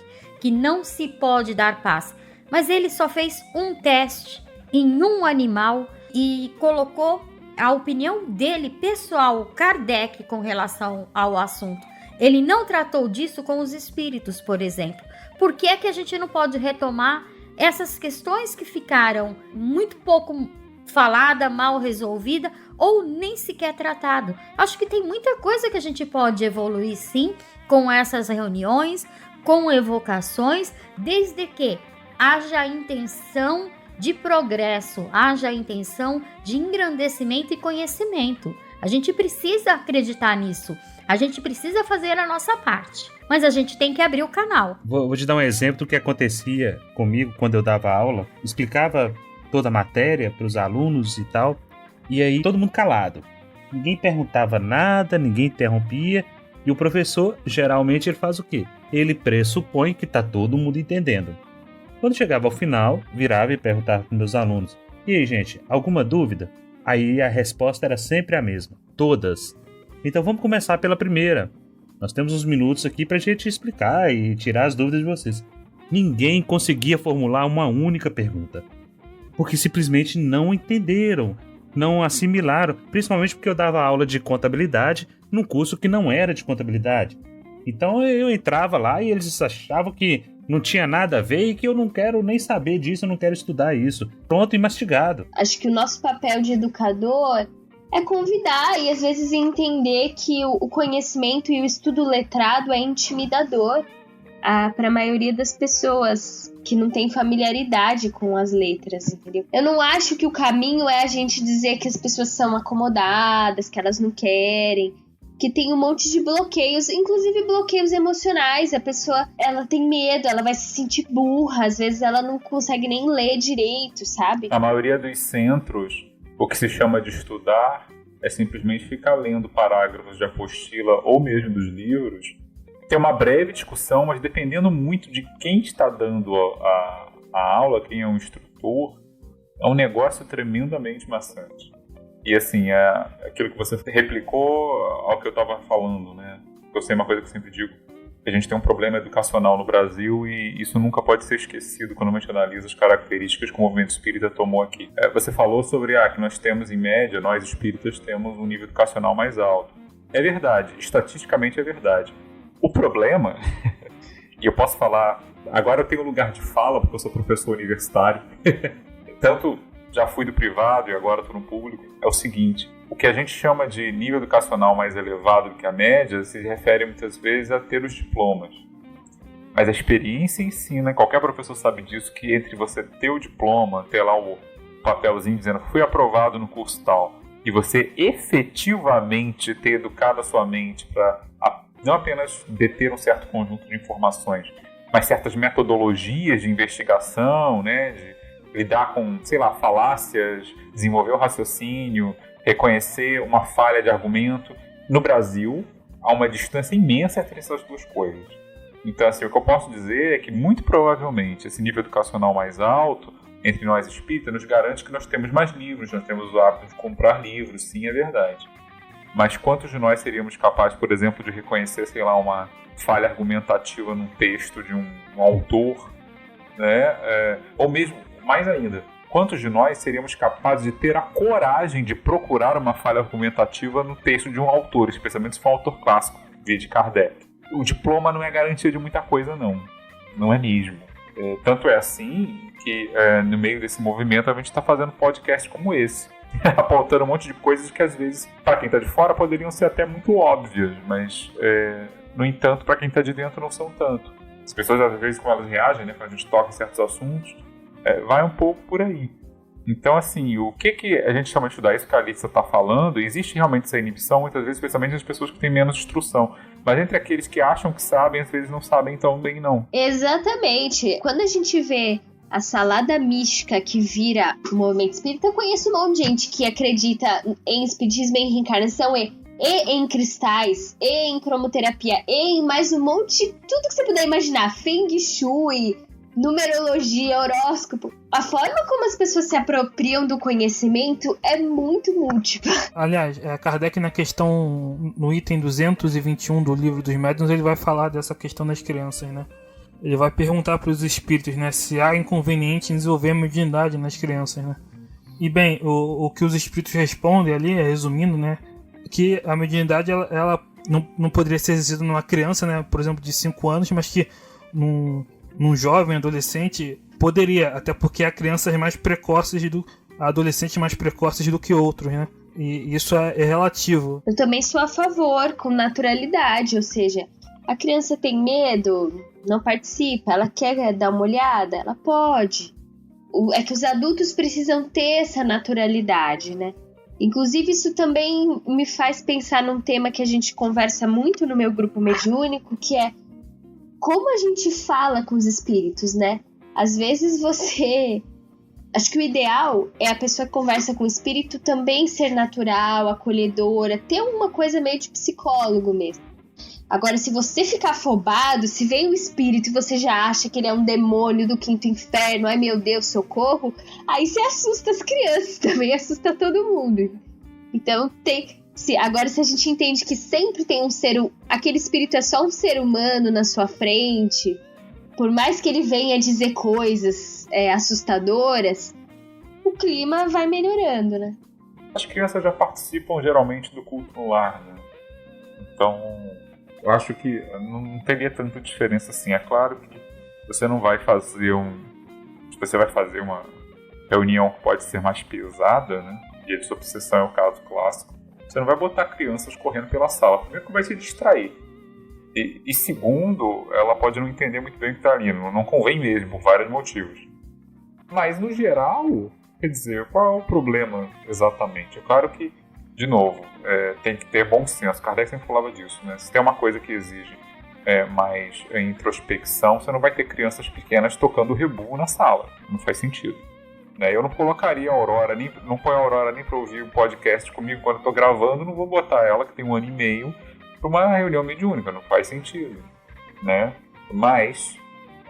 que não se pode dar passe. Mas ele só fez um teste em um animal e colocou a opinião dele, pessoal, Kardec, com relação ao assunto. Ele não tratou disso com os espíritos, por exemplo. Por que é que a gente não pode retomar essas questões que ficaram muito pouco falada, mal resolvida ou nem sequer tratado? Acho que tem muita coisa que a gente pode evoluir sim com essas reuniões, com evocações, desde que haja intenção de progresso, haja intenção de engrandecimento e conhecimento. A gente precisa acreditar nisso, a gente precisa fazer a nossa parte, mas a gente tem que abrir o canal. Vou te dar um exemplo do que acontecia comigo quando eu dava aula, explicava toda a matéria para os alunos e tal, e aí todo mundo calado. Ninguém perguntava nada, ninguém interrompia, e o professor, geralmente, ele faz o quê? Ele pressupõe que está todo mundo entendendo. Quando chegava ao final, virava e perguntava para meus alunos: e aí, gente, alguma dúvida? Aí a resposta era sempre a mesma: todas. Então vamos começar pela primeira. Nós temos uns minutos aqui para a gente explicar e tirar as dúvidas de vocês. Ninguém conseguia formular uma única pergunta, porque simplesmente não entenderam, não assimilaram, principalmente porque eu dava aula de contabilidade num curso que não era de contabilidade. Então eu entrava lá e eles achavam que não tinha nada a ver e que eu não quero nem saber disso, eu não quero estudar isso. Pronto e mastigado. Acho que o nosso papel de educador é convidar e às vezes entender que o conhecimento e o estudo letrado é intimidador. para a maioria das pessoas que não tem familiaridade com as letras, entendeu? Eu não acho que o caminho é a gente dizer que as pessoas são acomodadas, que elas não querem, que tem um monte de bloqueios, inclusive bloqueios emocionais. A pessoa, ela tem medo, ela vai se sentir burra, às vezes ela não consegue nem ler direito, sabe? A maioria dos centros, o que se chama de estudar, é simplesmente ficar lendo parágrafos de apostila ou mesmo dos livros. Tem uma breve discussão, mas dependendo muito de quem está dando a aula, quem é o instrutor, é um negócio tremendamente maçante. E assim, é aquilo que você replicou ao que eu estava falando, né? Eu sei uma coisa que eu sempre digo, que a gente tem um problema educacional no Brasil e isso nunca pode ser esquecido quando a gente analisa as características que o movimento espírita tomou aqui. Você falou sobre que nós temos, em média, nós espíritas temos um nível educacional mais alto. É verdade, estatisticamente é verdade. O problema, e eu posso falar, agora eu tenho lugar de fala porque eu sou professor universitário, tanto já fui do privado e agora estou no público, é o seguinte: o que a gente chama de nível educacional mais elevado do que a média se refere muitas vezes a ter os diplomas. Mas a experiência ensina, qualquer professor sabe disso, que entre você ter o diploma, ter lá o papelzinho dizendo fui aprovado no curso tal, e você efetivamente ter educado a sua mente para não apenas deter um certo conjunto de informações, mas certas metodologias de investigação, né, de lidar com, falácias, desenvolver o raciocínio, reconhecer uma falha de argumento. No Brasil, há uma distância imensa entre essas duas coisas. Então, assim, o que eu posso dizer é que, muito provavelmente, esse nível educacional mais alto, entre nós espíritas, nos garante que nós temos mais livros, nós temos o hábito de comprar livros, sim, é verdade. Mas quantos de nós seríamos capazes, por exemplo, de reconhecer, uma falha argumentativa num texto de um autor, né? Ou mesmo, mais ainda, quantos de nós seríamos capazes de ter a coragem de procurar uma falha argumentativa no texto de um autor, especialmente se for um autor clássico, via de Kardec? O diploma não é garantia de muita coisa, não. Não é mesmo. Tanto é assim que, no meio desse movimento, a gente está fazendo podcasts como esse, apontando um monte de coisas que, às vezes, para quem está de fora, poderiam ser até muito óbvias, mas, no entanto, para quem está de dentro, não são tanto. As pessoas, às vezes, como elas reagem, né, quando a gente toca em certos assuntos, vai um pouco por aí. Então, assim, o que a gente chama de estudar, isso que a Alicia está falando, existe realmente essa inibição, muitas vezes, especialmente nas pessoas que têm menos instrução. Mas entre aqueles que acham que sabem, às vezes não sabem tão bem, não. Exatamente. Quando a gente vê a salada mística que vira o movimento espírita, eu conheço um monte de gente que acredita em espiritismo, em reencarnação e em cristais, e em cromoterapia, e em mais um monte de tudo que você puder imaginar. Feng Shui, numerologia, horóscopo. A forma como as pessoas se apropriam do conhecimento é muito múltipla. Aliás, Kardec, na questão, no item 221 do Livro dos Médiuns, ele vai falar dessa questão das crianças, né? Ele vai perguntar para os espíritos, né, se há inconveniente em desenvolver a mediunidade nas crianças, né? E bem, o que os espíritos respondem ali, resumindo, né, que a mediunidade ela não poderia ser exercida numa criança, né, por exemplo, de 5 anos, mas que num jovem, adolescente, poderia, até porque há crianças mais precoces adolescentes mais precoces do que outros, né? E isso é relativo. Eu também sou a favor, com naturalidade, ou seja, a criança tem medo, não participa, ela quer dar uma olhada, ela pode. É que os adultos precisam ter essa naturalidade, né? Inclusive, isso também me faz pensar num tema que a gente conversa muito no meu grupo mediúnico, que é como a gente fala com os espíritos, né? Às vezes acho que o ideal é a pessoa que conversa com o espírito também ser natural, acolhedora, ter uma coisa meio de psicólogo mesmo. Agora, se você ficar afobado, se vem um espírito e você já acha que ele é um demônio do quinto inferno, ai meu Deus, socorro, aí você assusta as crianças, também assusta todo mundo. Então, agora, se a gente entende que sempre tem aquele espírito é só um ser humano na sua frente, por mais que ele venha dizer coisas assustadoras, o clima vai melhorando, né? As crianças já participam geralmente do culto no lar, né? Então, eu acho que não teria tanta diferença assim. É claro que você não vai fazer você vai fazer uma reunião que pode ser mais pesada, né? E a sua obsessão é o caso clássico. Você não vai botar crianças correndo pela sala. Primeiro que vai se distrair. E segundo, ela pode não entender muito bem o que está ali, não convém mesmo, por vários motivos. Mas, no geral, quer dizer, qual é o problema exatamente? É claro que, de novo, tem que ter bom senso. Kardec sempre falava disso, né? Se tem uma coisa que exige mais introspecção, você não vai ter crianças pequenas tocando rebu na sala. Não faz sentido. Né? Eu não colocaria a Aurora, não ponho a Aurora nem para ouvir um podcast comigo quando eu estou gravando, não vou botar ela, que tem 1 ano e meio, para uma reunião mediúnica. Não faz sentido. Né? Mas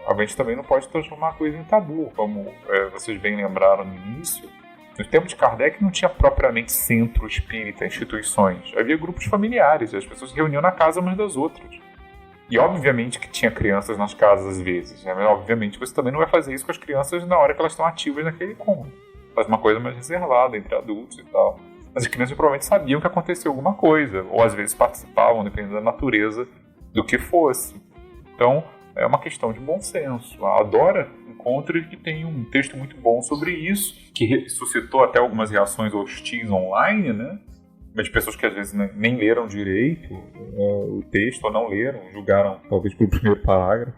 a gente também não pode transformar a coisa em tabu, como vocês bem lembraram no início. No tempo de Kardec não tinha propriamente centro espírita, instituições. Havia grupos familiares, as pessoas se reuniam na casa umas das outras. E obviamente que tinha crianças nas casas às vezes, né? Mas obviamente você também não vai fazer isso com as crianças na hora que elas estão ativas naquele cômodo. Faz uma coisa mais reservada entre adultos e tal. Mas as crianças provavelmente sabiam que aconteceu alguma coisa, ou às vezes participavam, dependendo da natureza do que fosse. Então, é uma questão de bom senso. A Dora encontra que tem um texto muito bom sobre isso, que suscitou até algumas reações hostis online, né? Mas de pessoas que às vezes nem leram direito o texto, ou não leram, julgaram talvez pelo primeiro parágrafo.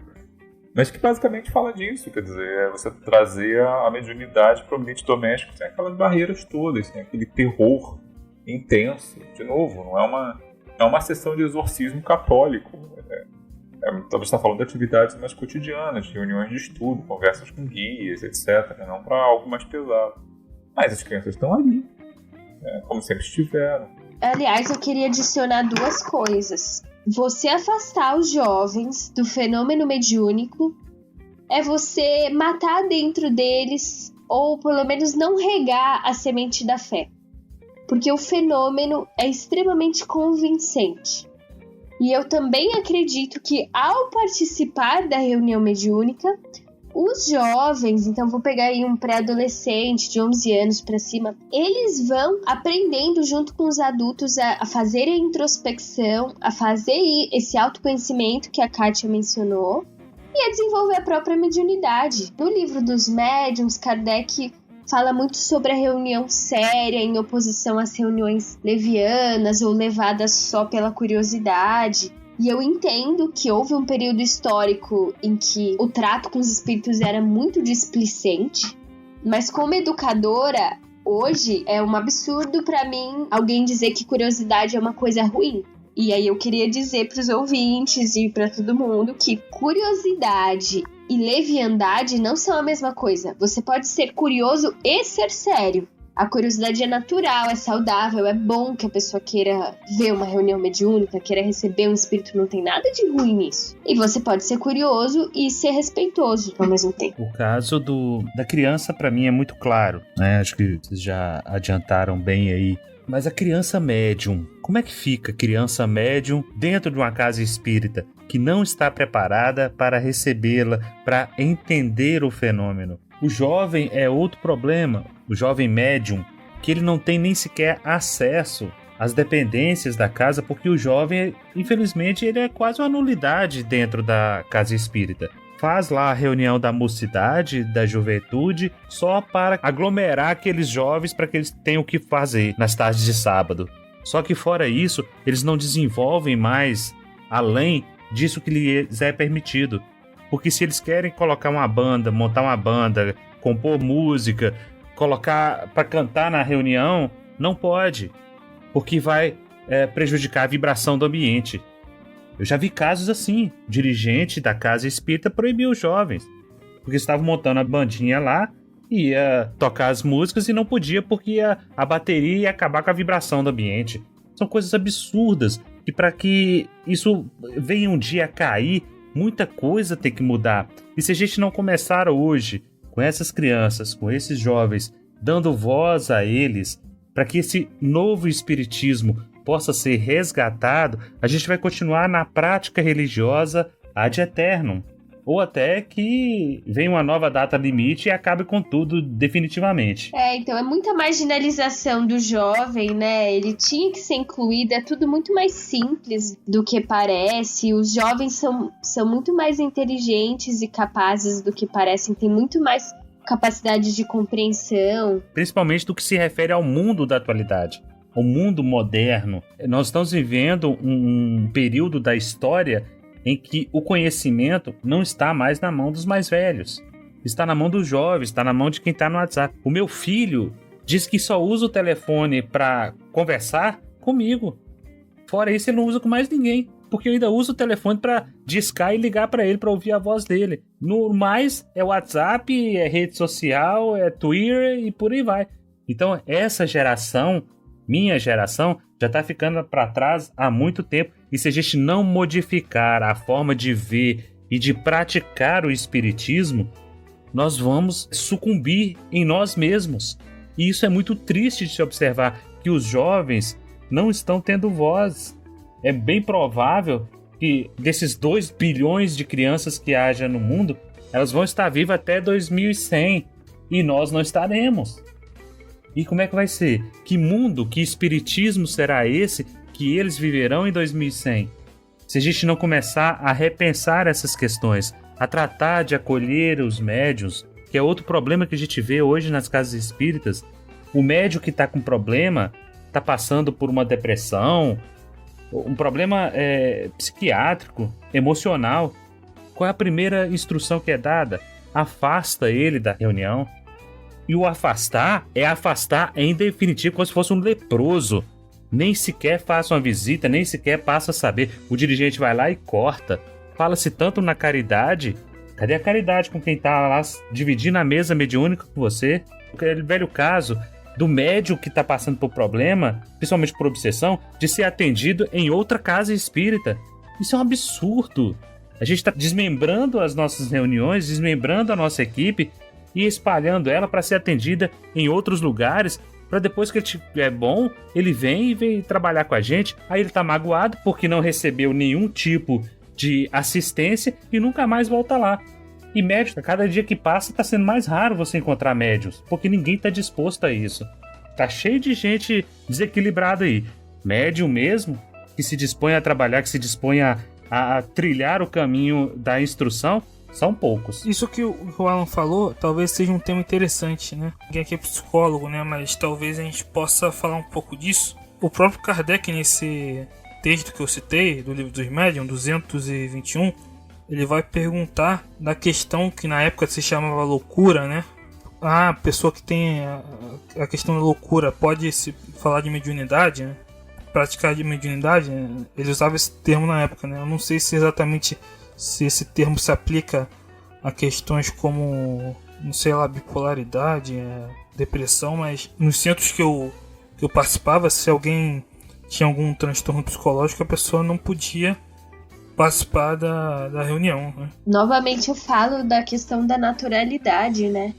Mas que basicamente fala disso, quer dizer, você trazer a mediunidade para o ambiente doméstico sem aquelas barreiras todas, sem aquele terror intenso. De novo, não é uma sessão de exorcismo católico. Talvez está falando de atividades mais cotidianas, de reuniões de estudo, conversas com guias, etc. Não para algo mais pesado. Mas as crianças estão ali, como sempre estiveram. Aliás, eu queria adicionar 2 coisas. Você afastar os jovens do fenômeno mediúnico é você matar dentro deles, ou pelo menos não regar a semente da fé. Porque o fenômeno é extremamente convincente. E eu também acredito que, ao participar da reunião mediúnica, os jovens, então vou pegar aí um pré-adolescente de 11 anos para cima, eles vão aprendendo junto com os adultos a fazer a introspecção, a fazer esse autoconhecimento que a Kátia mencionou e a desenvolver a própria mediunidade. No livro dos médiuns, Kardec fala muito sobre a reunião séria em oposição às reuniões levianas ou levadas só pela curiosidade. E eu entendo que houve um período histórico em que o trato com os espíritos era muito displicente, mas como educadora, hoje é um absurdo pra mim alguém dizer que curiosidade é uma coisa ruim. E aí eu queria dizer pros ouvintes e pra todo mundo que curiosidade e leviandade não são a mesma coisa. Você pode ser curioso e ser sério. A curiosidade é natural, é saudável, é bom que a pessoa queira ver uma reunião mediúnica, queira receber um espírito, não tem nada de ruim nisso. E você pode ser curioso e ser respeitoso ao mesmo tempo. O caso da criança, pra mim, é muito claro, né? Acho que vocês já adiantaram bem aí. Mas a criança médium, como é que fica a criança médium dentro de uma casa espírita que não está preparada para recebê-la, para entender o fenômeno? O jovem é outro problema, o jovem médium, que ele não tem nem sequer acesso às dependências da casa, porque o jovem, infelizmente, ele é quase uma nulidade dentro da casa espírita. Faz lá a reunião da mocidade, da juventude, só para aglomerar aqueles jovens para que eles tenham o que fazer nas tardes de sábado. Só que fora isso, eles não desenvolvem mais além disso que lhes é permitido. Porque se eles querem colocar uma banda, montar uma banda, compor música, colocar para cantar na reunião, não pode, porque vai prejudicar a vibração do ambiente. Eu já vi casos assim, dirigente da casa espírita proibiu os jovens, porque estavam montando a bandinha lá, ia tocar as músicas e não podia porque a bateria ia acabar com a vibração do ambiente. São coisas absurdas, e para que isso venha um dia a cair, muita coisa tem que mudar. E se a gente não começar hoje com essas crianças, com esses jovens, dando voz a eles, para que esse novo espiritismo possa ser resgatado, a gente vai continuar na prática religiosa ad eternum. Ou até que venha uma nova data limite e acabe com tudo definitivamente. Então é muita marginalização do jovem, né? Ele tinha que ser incluído, é tudo muito mais simples do que parece. Os jovens são muito mais inteligentes e capazes do que parecem, tem muito mais capacidade de compreensão. Principalmente do que se refere ao mundo da atualidade, ao mundo moderno. Nós estamos vivendo um período da história em que o conhecimento não está mais na mão dos mais velhos. Está na mão dos jovens, está na mão de quem está no WhatsApp. O meu filho diz que só usa o telefone para conversar comigo. Fora isso, ele não usa com mais ninguém. Porque eu ainda uso o telefone para discar e ligar para ele, para ouvir a voz dele. No mais, é WhatsApp, é rede social, é Twitter e por aí vai. Então, essa geração, minha geração, já está ficando para trás há muito tempo. E se a gente não modificar a forma de ver e de praticar o espiritismo, nós vamos sucumbir em nós mesmos. E isso é muito triste de se observar, que os jovens não estão tendo voz. É bem provável que desses 2 bilhões de crianças que haja no mundo, elas vão estar vivas até 2100 e nós não estaremos. E como é que vai ser? Que mundo, que espiritismo será esse que eles viverão em 2100? Se a gente não começar a repensar essas questões, a tratar de acolher os médiuns, que é outro problema que a gente vê hoje nas casas espíritas. O médium que está com problema, está passando por uma depressão, um problema psiquiátrico, emocional. Qual é a primeira instrução que é dada? Afasta ele da reunião. E o afastar é afastar em definitivo, como se fosse um leproso. Nem sequer faça uma visita, nem sequer passa a saber. O dirigente vai lá e corta. Fala-se tanto na caridade. Cadê a caridade com quem está lá dividindo a mesa mediúnica com você? Aquele velho caso do médium que está passando por problema, principalmente por obsessão, de ser atendido em outra casa espírita. Isso é um absurdo. A gente está desmembrando as nossas reuniões, desmembrando a nossa equipe e espalhando ela para ser atendida em outros lugares, para depois que ele é bom, ele vem trabalhar com a gente. Aí ele está magoado porque não recebeu nenhum tipo de assistência e nunca mais volta lá. E médios, a cada dia que passa, está sendo mais raro você encontrar médios, porque ninguém está disposto a isso. Tá cheio de gente desequilibrada aí. Médium mesmo, que se dispõe a trabalhar, que se dispõe a trilhar o caminho da instrução, são poucos. Isso que o Alan falou, talvez seja um tema interessante, né? Ninguém aqui é psicólogo, né? Mas talvez a gente possa falar um pouco disso. O próprio Kardec, nesse texto que eu citei, do Livro dos Médiuns, 221, ele vai perguntar da questão que na época se chamava loucura, né? A pessoa que tem a questão da loucura pode se falar de mediunidade, né? Praticar de mediunidade, né? Ele usava esse termo na época, né? Eu não sei se exatamente se esse termo se aplica a questões como, não sei lá, bipolaridade, depressão, mas nos centros que eu participava, se alguém tinha algum transtorno psicológico, a pessoa não podia participar da reunião, né? Novamente eu falo da questão da naturalidade, né?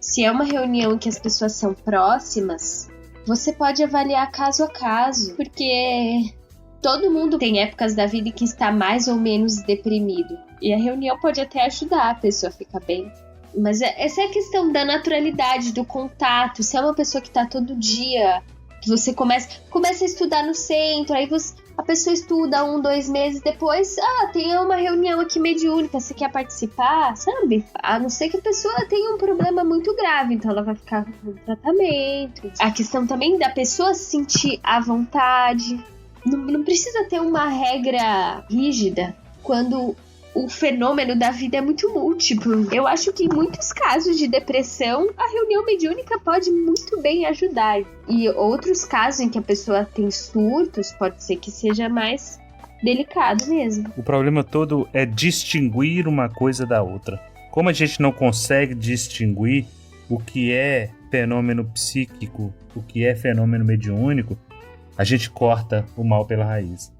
Se é uma reunião em que as pessoas são próximas, você pode avaliar caso a caso, porque todo mundo tem épocas da vida em que está mais ou menos deprimido, e a reunião pode até ajudar a pessoa a ficar bem. Mas essa é a questão da naturalidade, do contato. Se é uma pessoa que está todo dia, que você começa a estudar no centro, aí a pessoa estuda 1-2 meses depois, tem uma reunião aqui mediúnica, você quer participar, sabe? A não ser que a pessoa tenha um problema muito grave, então ela vai ficar no tratamento. A questão também da pessoa se sentir à vontade. Não precisa ter uma regra rígida quando o fenômeno da vida é muito múltiplo. Eu acho que em muitos casos de depressão, a reunião mediúnica pode muito bem ajudar. E outros casos em que a pessoa tem surtos, pode ser que seja mais delicado mesmo. O problema todo é distinguir uma coisa da outra. Como a gente não consegue distinguir o que é fenômeno psíquico, o que é fenômeno mediúnico, a gente corta o mal pela raiz.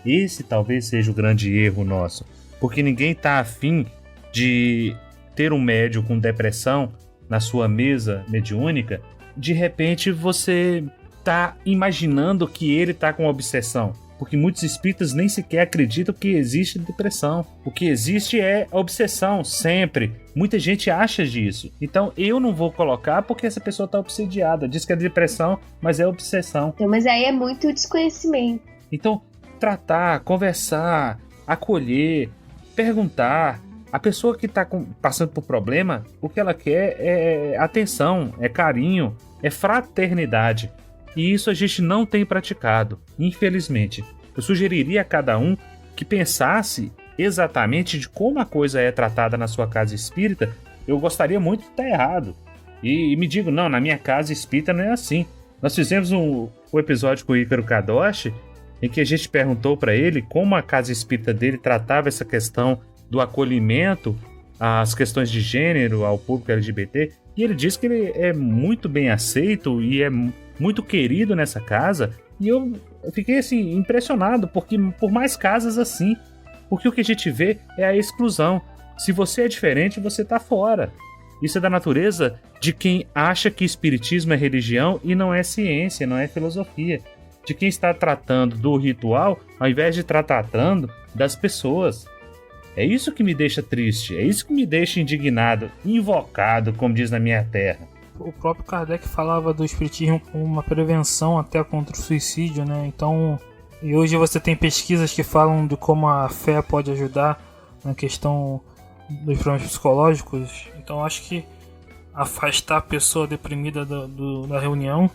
Esse talvez seja o grande erro nosso. Porque ninguém está afim de ter um médium com depressão na sua mesa mediúnica. De repente você está imaginando que ele está com obsessão. Porque muitos espíritas nem sequer acreditam que existe depressão. O que existe é a obsessão, sempre. Muita gente acha disso. Então eu não vou colocar porque essa pessoa está obsediada. Diz que é depressão, mas é obsessão. Então, mas aí é muito desconhecimento. Então, tratar, conversar, acolher, perguntar. A pessoa que está passando por problema, o que ela quer é atenção, é carinho, é fraternidade. E isso a gente não tem praticado, infelizmente. Eu sugeriria a cada um que pensasse exatamente de como a coisa é tratada na sua casa espírita, eu gostaria muito de estar errado. E me digo, não, na minha casa espírita não é assim. Nós fizemos um episódio com o Ícaro Kadoshi, em que a gente perguntou para ele como a casa espírita dele tratava essa questão do acolhimento às questões de gênero, ao público LGBT, e ele disse que ele é muito bem aceito e é muito querido nessa casa, e eu fiquei assim impressionado, porque por mais casas assim, porque o que a gente vê é a exclusão. Se você é diferente, você tá fora. Isso é da natureza de quem acha que espiritismo é religião e não é ciência, não é filosofia. De quem está tratando do ritual ao invés de estar tratando das pessoas. É isso que me deixa triste, é isso que me deixa indignado, invocado, como diz na minha terra. O próprio Kardec falava do espiritismo como uma prevenção até contra o suicídio, né? Então, e hoje você tem pesquisas que falam de como a fé pode ajudar na questão dos problemas psicológicos. Então, acho que afastar a pessoa deprimida da reunião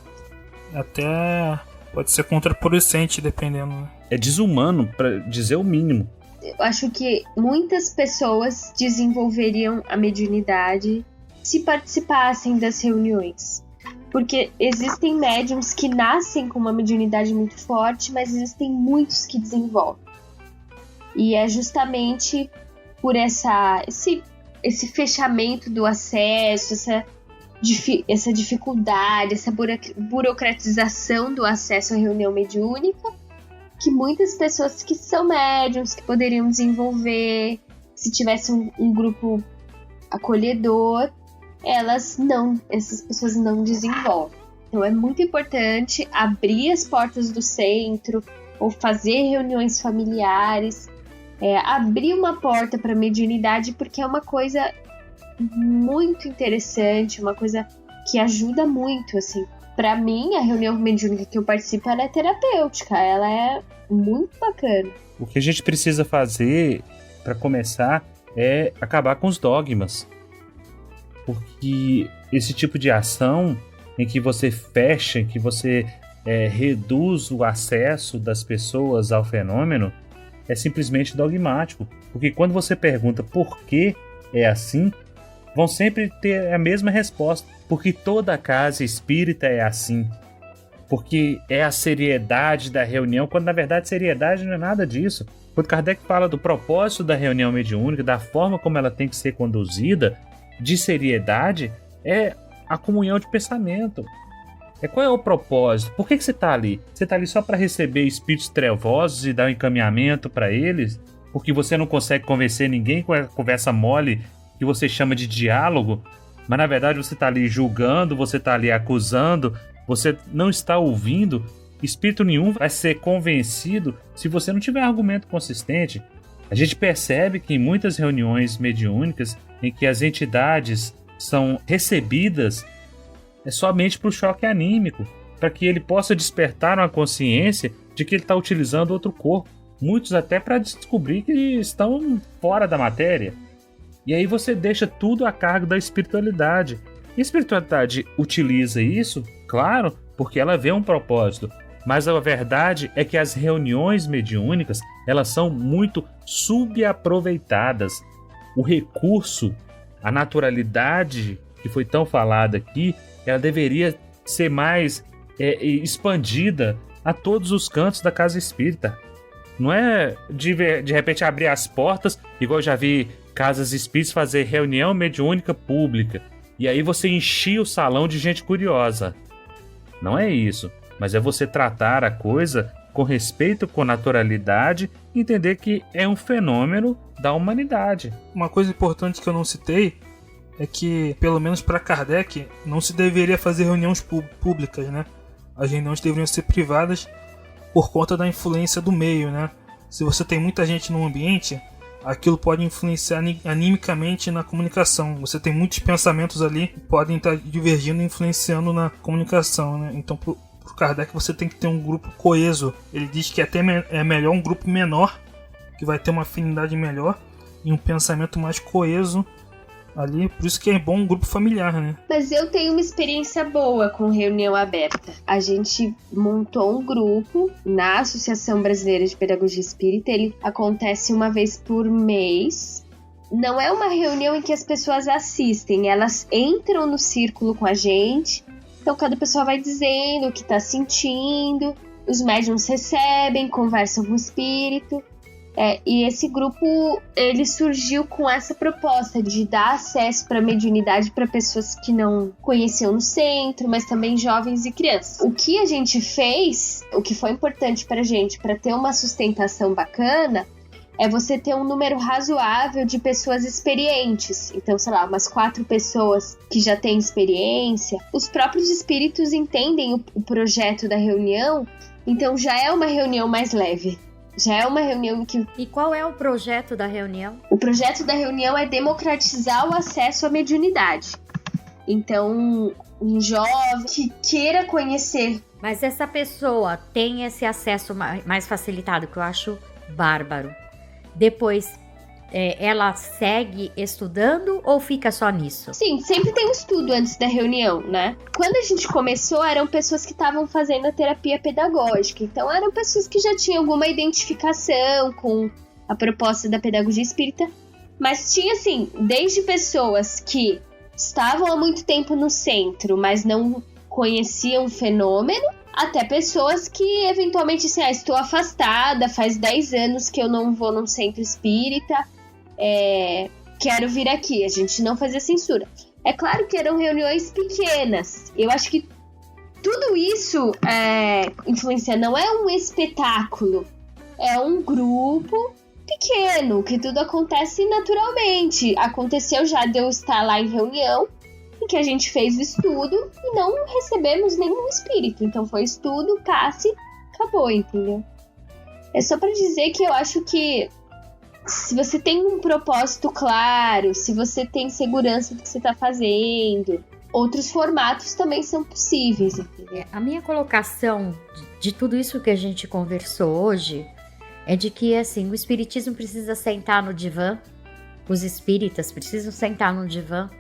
até pode ser contraproducente, dependendo, né? É desumano, para dizer o mínimo. Eu acho que muitas pessoas desenvolveriam a mediunidade se participassem das reuniões. Porque existem médiums que nascem com uma mediunidade muito forte, mas existem muitos que desenvolvem. E é justamente por esse fechamento do acesso, essa dificuldade, essa burocratização do acesso à reunião mediúnica, que muitas pessoas que são médiums, que poderiam desenvolver, se tivesse um grupo acolhedor, essas pessoas não desenvolvem. Então é muito importante abrir as portas do centro, ou fazer reuniões familiares, abrir uma porta para a mediunidade, porque é uma coisa muito interessante, uma coisa que ajuda muito, assim. Para mim, a reunião mediúnica que eu participo, ela é terapêutica, ela é muito bacana. O que a gente precisa fazer, para começar, é acabar com os dogmas. Porque esse tipo de ação em que você fecha, em que você reduz o acesso das pessoas ao fenômeno, é simplesmente dogmático. Porque quando você pergunta por que é assim, vão sempre ter a mesma resposta. Porque toda casa espírita é assim. Porque é a seriedade da reunião, quando na verdade seriedade não é nada disso. Quando Kardec fala do propósito da reunião mediúnica, da forma como ela tem que ser conduzida, de seriedade, é a comunhão de pensamento. Qual é o propósito? Por que você está ali? Você está ali só para receber espíritos trevosos e dar um encaminhamento para eles? Porque você não consegue convencer ninguém com a conversa mole que você chama de diálogo? Mas na verdade você está ali julgando, você está ali acusando, você não está ouvindo. Espírito nenhum vai ser convencido se você não tiver argumento consistente. A gente percebe que em muitas reuniões mediúnicas em que as entidades são recebidas é somente para o choque anímico, para que ele possa despertar uma consciência de que ele está utilizando outro corpo. Muitos até para descobrir que estão fora da matéria. E aí você deixa tudo a cargo da espiritualidade. E a espiritualidade utiliza isso, claro, porque ela vê um propósito. Mas a verdade é que as reuniões mediúnicas, elas são muito subaproveitadas. O recurso, a naturalidade que foi tão falada aqui, ela deveria ser mais expandida a todos os cantos da casa espírita. Não é de repente abrir as portas, igual eu já vi casas espíritas fazer reunião mediúnica pública, e aí você enchia o salão de gente curiosa. Não é isso, mas é você tratar a coisa com respeito, com naturalidade, e entender que é um fenômeno da humanidade. Uma coisa importante que eu não citei é que, pelo menos para Kardec, não se deveria fazer reuniões públicas, né? As reuniões deveriam ser privadas por conta da influência do meio, né? Se você tem muita gente no ambiente, aquilo pode influenciar animicamente na comunicação. Você tem muitos pensamentos ali que podem estar divergindo e influenciando na comunicação, né? Então, pro Kardec, você tem que ter um grupo coeso. Ele diz que até é melhor um grupo menor, que vai ter uma afinidade melhor e um pensamento mais coeso Ali, por isso que é bom um grupo familiar, né? Mas eu tenho uma experiência boa com reunião aberta. A gente montou um grupo na Associação Brasileira de Pedagogia Espírita. Ele acontece uma vez por mês. Não é uma reunião em que as pessoas assistem, elas entram no círculo com a gente. Então cada pessoa vai dizendo o que está sentindo, os médiuns recebem, conversam com o espírito. E esse grupo, ele surgiu com essa proposta de dar acesso para a mediunidade para pessoas que não conheciam no centro, mas também jovens e crianças. O que a gente fez, o que foi importante para a gente, para ter uma sustentação bacana, é você ter um número razoável de pessoas experientes. Então, sei lá, umas 4 pessoas que já têm experiência. Os próprios espíritos entendem o projeto da reunião, então já é uma reunião mais leve. Já é uma reunião que... E qual é o projeto da reunião? O projeto da reunião é democratizar o acesso à mediunidade. Então, um jovem que queira conhecer... Mas essa pessoa tem esse acesso mais facilitado, que eu acho bárbaro. Depois, ela segue estudando ou fica só nisso? Sim, sempre tem um estudo antes da reunião, né? Quando a gente começou, eram pessoas que estavam fazendo a terapia pedagógica. Então, eram pessoas que já tinham alguma identificação com a proposta da pedagogia espírita. Mas tinha, assim, desde pessoas que estavam há muito tempo no centro, mas não conheciam o fenômeno, até pessoas que, eventualmente, assim, estou afastada, faz 10 anos que eu não vou num centro espírita, quero vir aqui. A gente não fazia censura. É claro que eram reuniões pequenas. Eu acho que tudo isso influencia. Não é um espetáculo, é um grupo pequeno, que tudo acontece naturalmente. Aconteceu já de eu estar lá em reunião, em que a gente fez o estudo e não recebemos nenhum espírito. Então foi estudo, passe, acabou, entendeu? É só pra dizer que eu acho que se você tem um propósito claro, se você tem segurança do que você tá fazendo, outros formatos também são possíveis, entendeu? A minha colocação de tudo isso que a gente conversou hoje é de que, assim, o espiritismo precisa sentar no divã, os espíritas precisam sentar no divã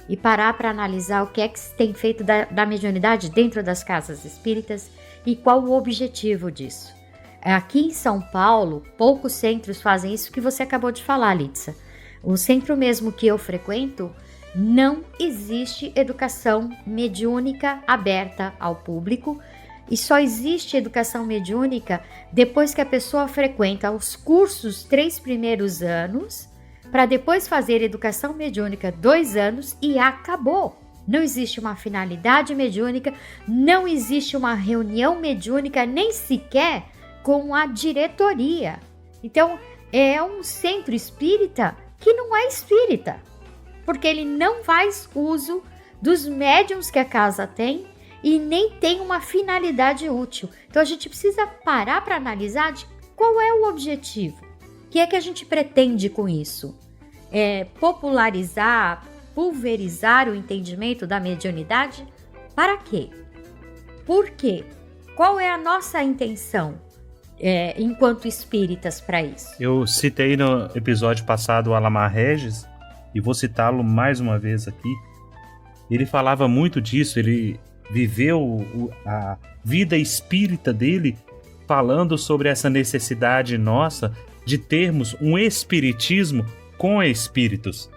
e parar para analisar o que é que se tem feito da mediunidade dentro das casas espíritas e qual o objetivo disso. Aqui em São Paulo, poucos centros fazem isso que você acabou de falar, Litsa. O centro mesmo que eu frequento, não existe educação mediúnica aberta ao público e só existe educação mediúnica depois que a pessoa frequenta os cursos 3 primeiros anos, para depois fazer educação mediúnica 2 anos e acabou. Não existe uma finalidade mediúnica, não existe uma reunião mediúnica, nem sequer com a diretoria. Então, é um centro espírita que não é espírita, porque ele não faz uso dos médiuns que a casa tem e nem tem uma finalidade útil. Então, a gente precisa parar para analisar qual é o objetivo. O que é que a gente pretende com isso? Popularizar, pulverizar o entendimento da mediunidade? Para quê? Por quê? Qual é a nossa intenção enquanto espíritas para isso? Eu citei no episódio passado o Alamar Regis e vou citá-lo mais uma vez aqui. Ele falava muito disso, ele viveu a vida espírita dele falando sobre essa necessidade nossa de termos um espiritismo com espíritos.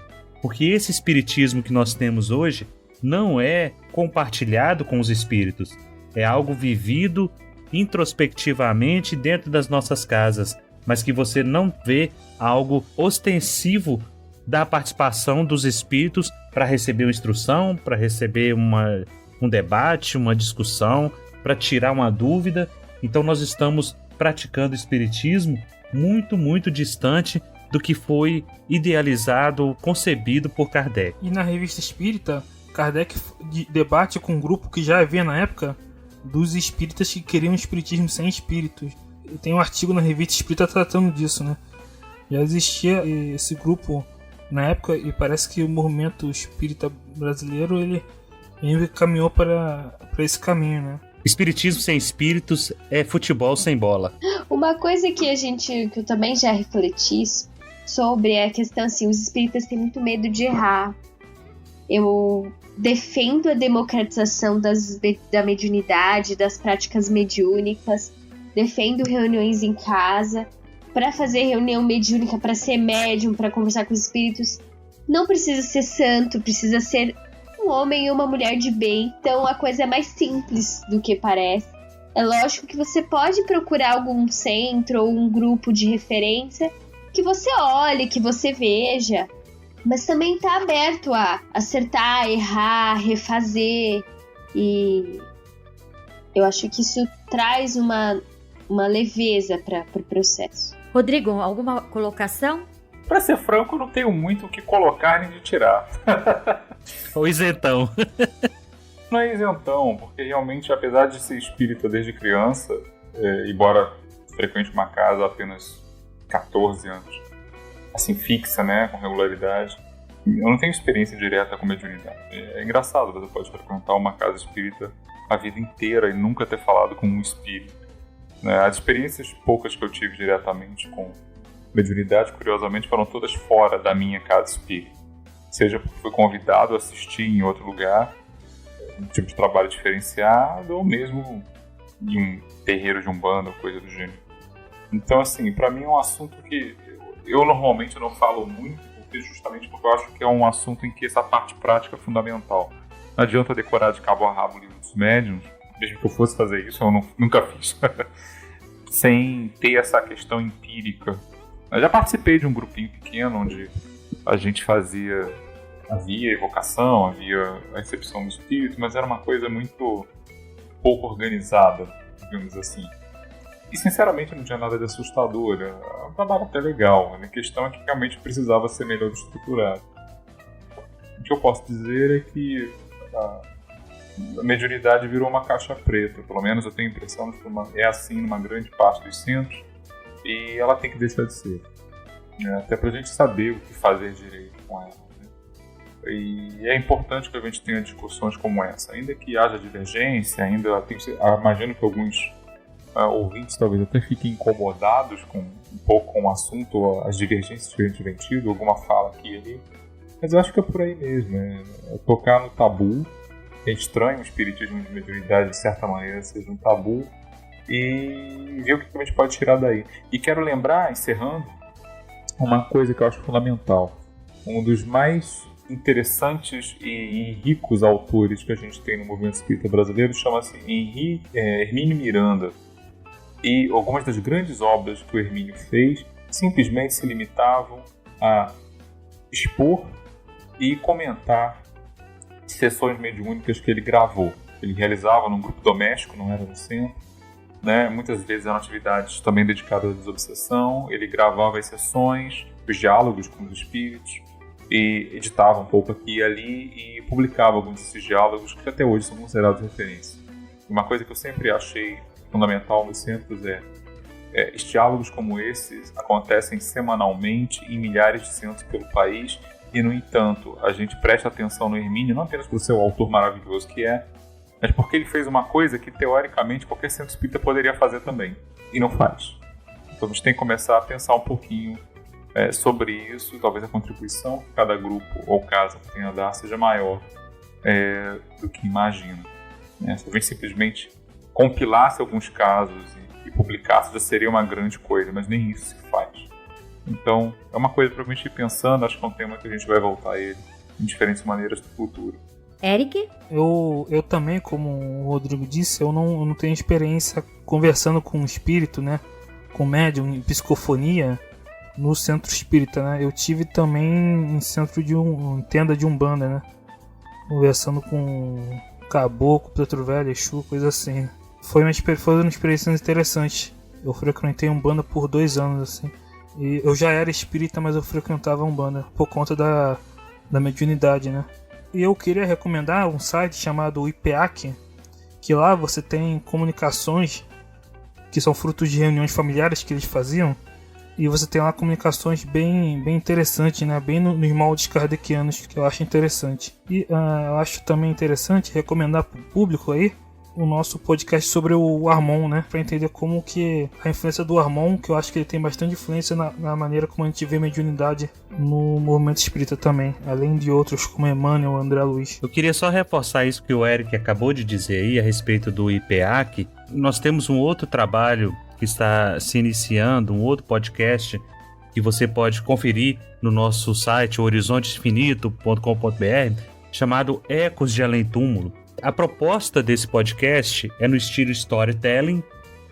Porque esse espiritismo que nós temos hoje não é compartilhado com os espíritos. É algo vivido introspectivamente dentro das nossas casas, mas que você não vê algo ostensivo da participação dos espíritos para receber uma instrução, para receber um debate, uma discussão, para tirar uma dúvida. Então nós estamos praticando espiritismo muito, muito distante do que foi idealizado, concebido por Kardec. E na Revista Espírita, Kardec debate com um grupo que já havia na época dos espíritas que queriam um espiritismo sem espíritos. Tem um artigo na Revista Espírita tratando disso, né? Já existia esse grupo na época e parece que o movimento espírita brasileiro ele caminhou para esse caminho, né? Espiritismo sem espíritos é futebol sem bola. Uma coisa que eu também já refleti sobre a questão assim, os espíritas têm muito medo de errar. Eu defendo a democratização da mediunidade, das práticas mediúnicas, defendo reuniões em casa. Para fazer reunião mediúnica, para ser médium, para conversar com os espíritos, não precisa ser santo, precisa ser um homem e uma mulher de bem. Então a coisa é mais simples do que parece. É lógico que você pode procurar algum centro ou um grupo de referência que você olhe, que você veja, mas também está aberto a acertar, errar, refazer. E eu acho que isso traz uma leveza para o processo. Rodrigo, alguma colocação? Pra ser franco, eu não tenho muito o que colocar nem de tirar. Ou isentão. Não é isentão, porque realmente, apesar de ser espírita desde criança, embora frequente uma casa há apenas 14 anos, assim, fixa, né, com regularidade, eu não tenho experiência direta com mediunidade. É engraçado, você pode frequentar uma casa espírita a vida inteira e nunca ter falado com um espírito. As experiências poucas que eu tive diretamente com mediunidade, curiosamente, foram todas fora da minha casa espírita. Seja porque fui convidado a assistir em outro lugar, um tipo de trabalho diferenciado, ou mesmo em um terreiro de umbanda, ou coisa do gênero. Então, assim, para mim é um assunto que eu normalmente não falo muito, justamente porque eu acho que é um assunto em que essa parte prática é fundamental. Não adianta decorar de cabo a rabo o livro dos médiuns, mesmo que eu fosse fazer isso, eu nunca fiz, sem ter essa questão empírica. Eu já participei de um grupinho pequeno onde a gente havia evocação, havia a recepção do espírito, mas era uma coisa muito pouco organizada, digamos assim. E sinceramente não tinha nada de assustador, era um trabalho até legal, a questão é que realmente precisava ser melhor estruturado. O que eu posso dizer é que a mediunidade virou uma caixa preta, pelo menos eu tenho a impressão de que é assim numa grande parte dos centros, e ela tem que deixar de ser. Até pra gente saber o que fazer direito com ela. Né? E é importante que a gente tenha discussões como essa, ainda que haja divergência, imagino que alguns ouvintes talvez até fiquem incomodados um pouco com o assunto, as divergências que a gente vem tido, alguma fala aqui e ali, mas eu acho que é por aí mesmo, é tocar no tabu. É estranho o espiritismo de mediunidade, de certa maneira, seja um tabu, e ver o que a gente pode tirar daí. E quero lembrar, encerrando, uma coisa que eu acho fundamental. Um dos mais interessantes e ricos autores que a gente tem no movimento espírita brasileiro chama-se Hermínio Miranda. E algumas das grandes obras que o Hermínio fez simplesmente se limitavam a expor e comentar sessões mediúnicas que ele gravou. Ele realizava num grupo doméstico, não era no centro, né? Muitas vezes eram atividades também dedicadas à desobsessão. Ele gravava as sessões, os diálogos com os espíritos, e editava um pouco aqui e ali e publicava alguns desses diálogos que até hoje são considerados referência. Uma coisa que eu sempre achei fundamental nos centros diálogos como esses acontecem semanalmente em milhares de centros pelo país. E, no entanto, a gente presta atenção no Hermínio, não apenas por ser o autor maravilhoso que é, mas porque ele fez uma coisa que, teoricamente, qualquer centro espírita poderia fazer também, e não faz. Então a gente tem que começar a pensar um pouquinho sobre isso, talvez a contribuição que cada grupo ou casa tenha a dar seja maior do que imagina. Se a gente simplesmente compilasse alguns casos e publicasse, já seria uma grande coisa, mas nem isso se faz. Então, é uma coisa para a gente ir pensando, acho que é um tema que a gente vai voltar a ele em diferentes maneiras no futuro. Eric? Eu também, como o Rodrigo disse, eu não tenho experiência conversando com o espírito, né? Com médium, em psicofonia, no centro espírita, né? Eu tive também em centro de tenda de umbanda, né? Conversando com caboclo, preto velho, exu, coisa assim. Foi uma experiência interessante. Eu frequentei umbanda por 2 anos, assim. E eu já era espírita, mas eu frequentava a umbanda por conta da mediunidade, né? E eu queria recomendar um site chamado IPEAC, que lá você tem comunicações que são frutos de reuniões familiares que eles faziam, e você tem lá comunicações bem interessantes, né? Bem nos moldes kardecianos, que eu acho interessante. E eu acho também interessante recomendar para o público aí o nosso podcast sobre o Armon, né? Pra entender como que a influência do Armon, que eu acho que ele tem bastante influência na maneira como a gente vê mediunidade no movimento espírita também, além de outros como Emmanuel, André Luiz. Eu queria só reforçar isso que o Eric acabou de dizer aí a respeito do IPEAC. Nós temos um outro trabalho que está se iniciando, um outro podcast que você pode conferir no nosso site horizontesinfinito.com.br, chamado Ecos de Além Túmulo. A proposta desse podcast é no estilo storytelling,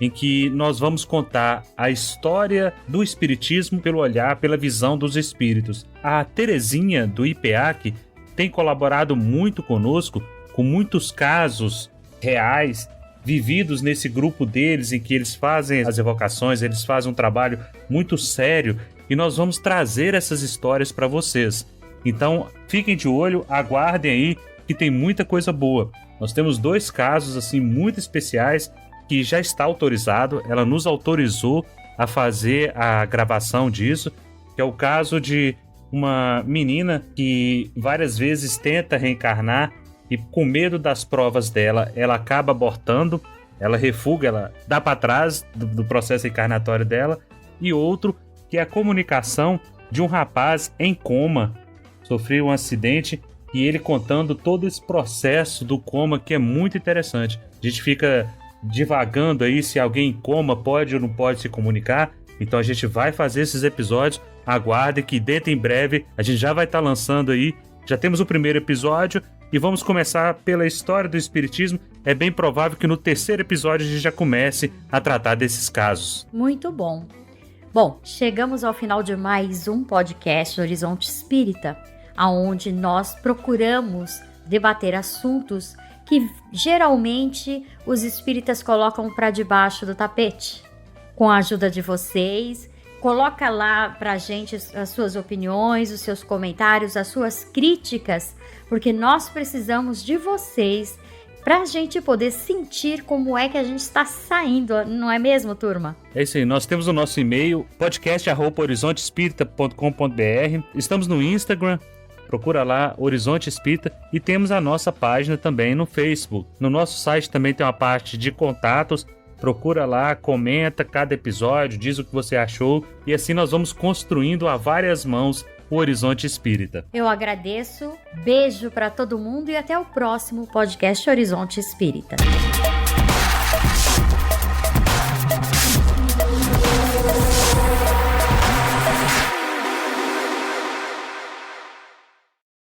em que nós vamos contar a história do espiritismo pelo olhar, pela visão dos espíritos. A Terezinha, do IPEAC, tem colaborado muito conosco, com muitos casos reais, vividos nesse grupo deles, em que eles fazem as evocações, eles fazem um trabalho muito sério, e nós vamos trazer essas histórias para vocês. Então, fiquem de olho, aguardem aí, que tem muita coisa boa. Nós temos 2 casos assim muito especiais que já está autorizado, ela nos autorizou a fazer a gravação disso, que é o caso de uma menina que várias vezes tenta reencarnar e com medo das provas dela, ela acaba abortando, ela refuga, ela dá para trás do processo encarnatório dela, e outro que é a comunicação de um rapaz em coma, sofreu um acidente, e ele contando todo esse processo do coma, que é muito interessante. A gente fica divagando aí se alguém em coma pode ou não pode se comunicar, então a gente vai fazer esses episódios, aguardem que dentro em breve a gente já vai estar lançando aí, já temos o primeiro episódio e vamos começar pela história do espiritismo. É bem provável que no terceiro episódio a gente já comece a tratar desses casos. Muito bom. Bom, chegamos ao final de mais um podcast Horizonte Espírita, onde nós procuramos debater assuntos que geralmente os espíritas colocam para debaixo do tapete. Com a ajuda de vocês, coloca lá pra gente as suas opiniões, os seus comentários, as suas críticas, porque nós precisamos de vocês pra gente poder sentir como é que a gente está saindo, não é mesmo, turma? É isso aí, nós temos o nosso e-mail, podcast@horizontespirita.com.br, estamos no Instagram, procura lá Horizonte Espírita, e temos a nossa página também no Facebook. No nosso site também tem uma parte de contatos, procura lá, comenta cada episódio, diz o que você achou, e assim nós vamos construindo a várias mãos o Horizonte Espírita. Eu agradeço, beijo para todo mundo e até o próximo podcast Horizonte Espírita.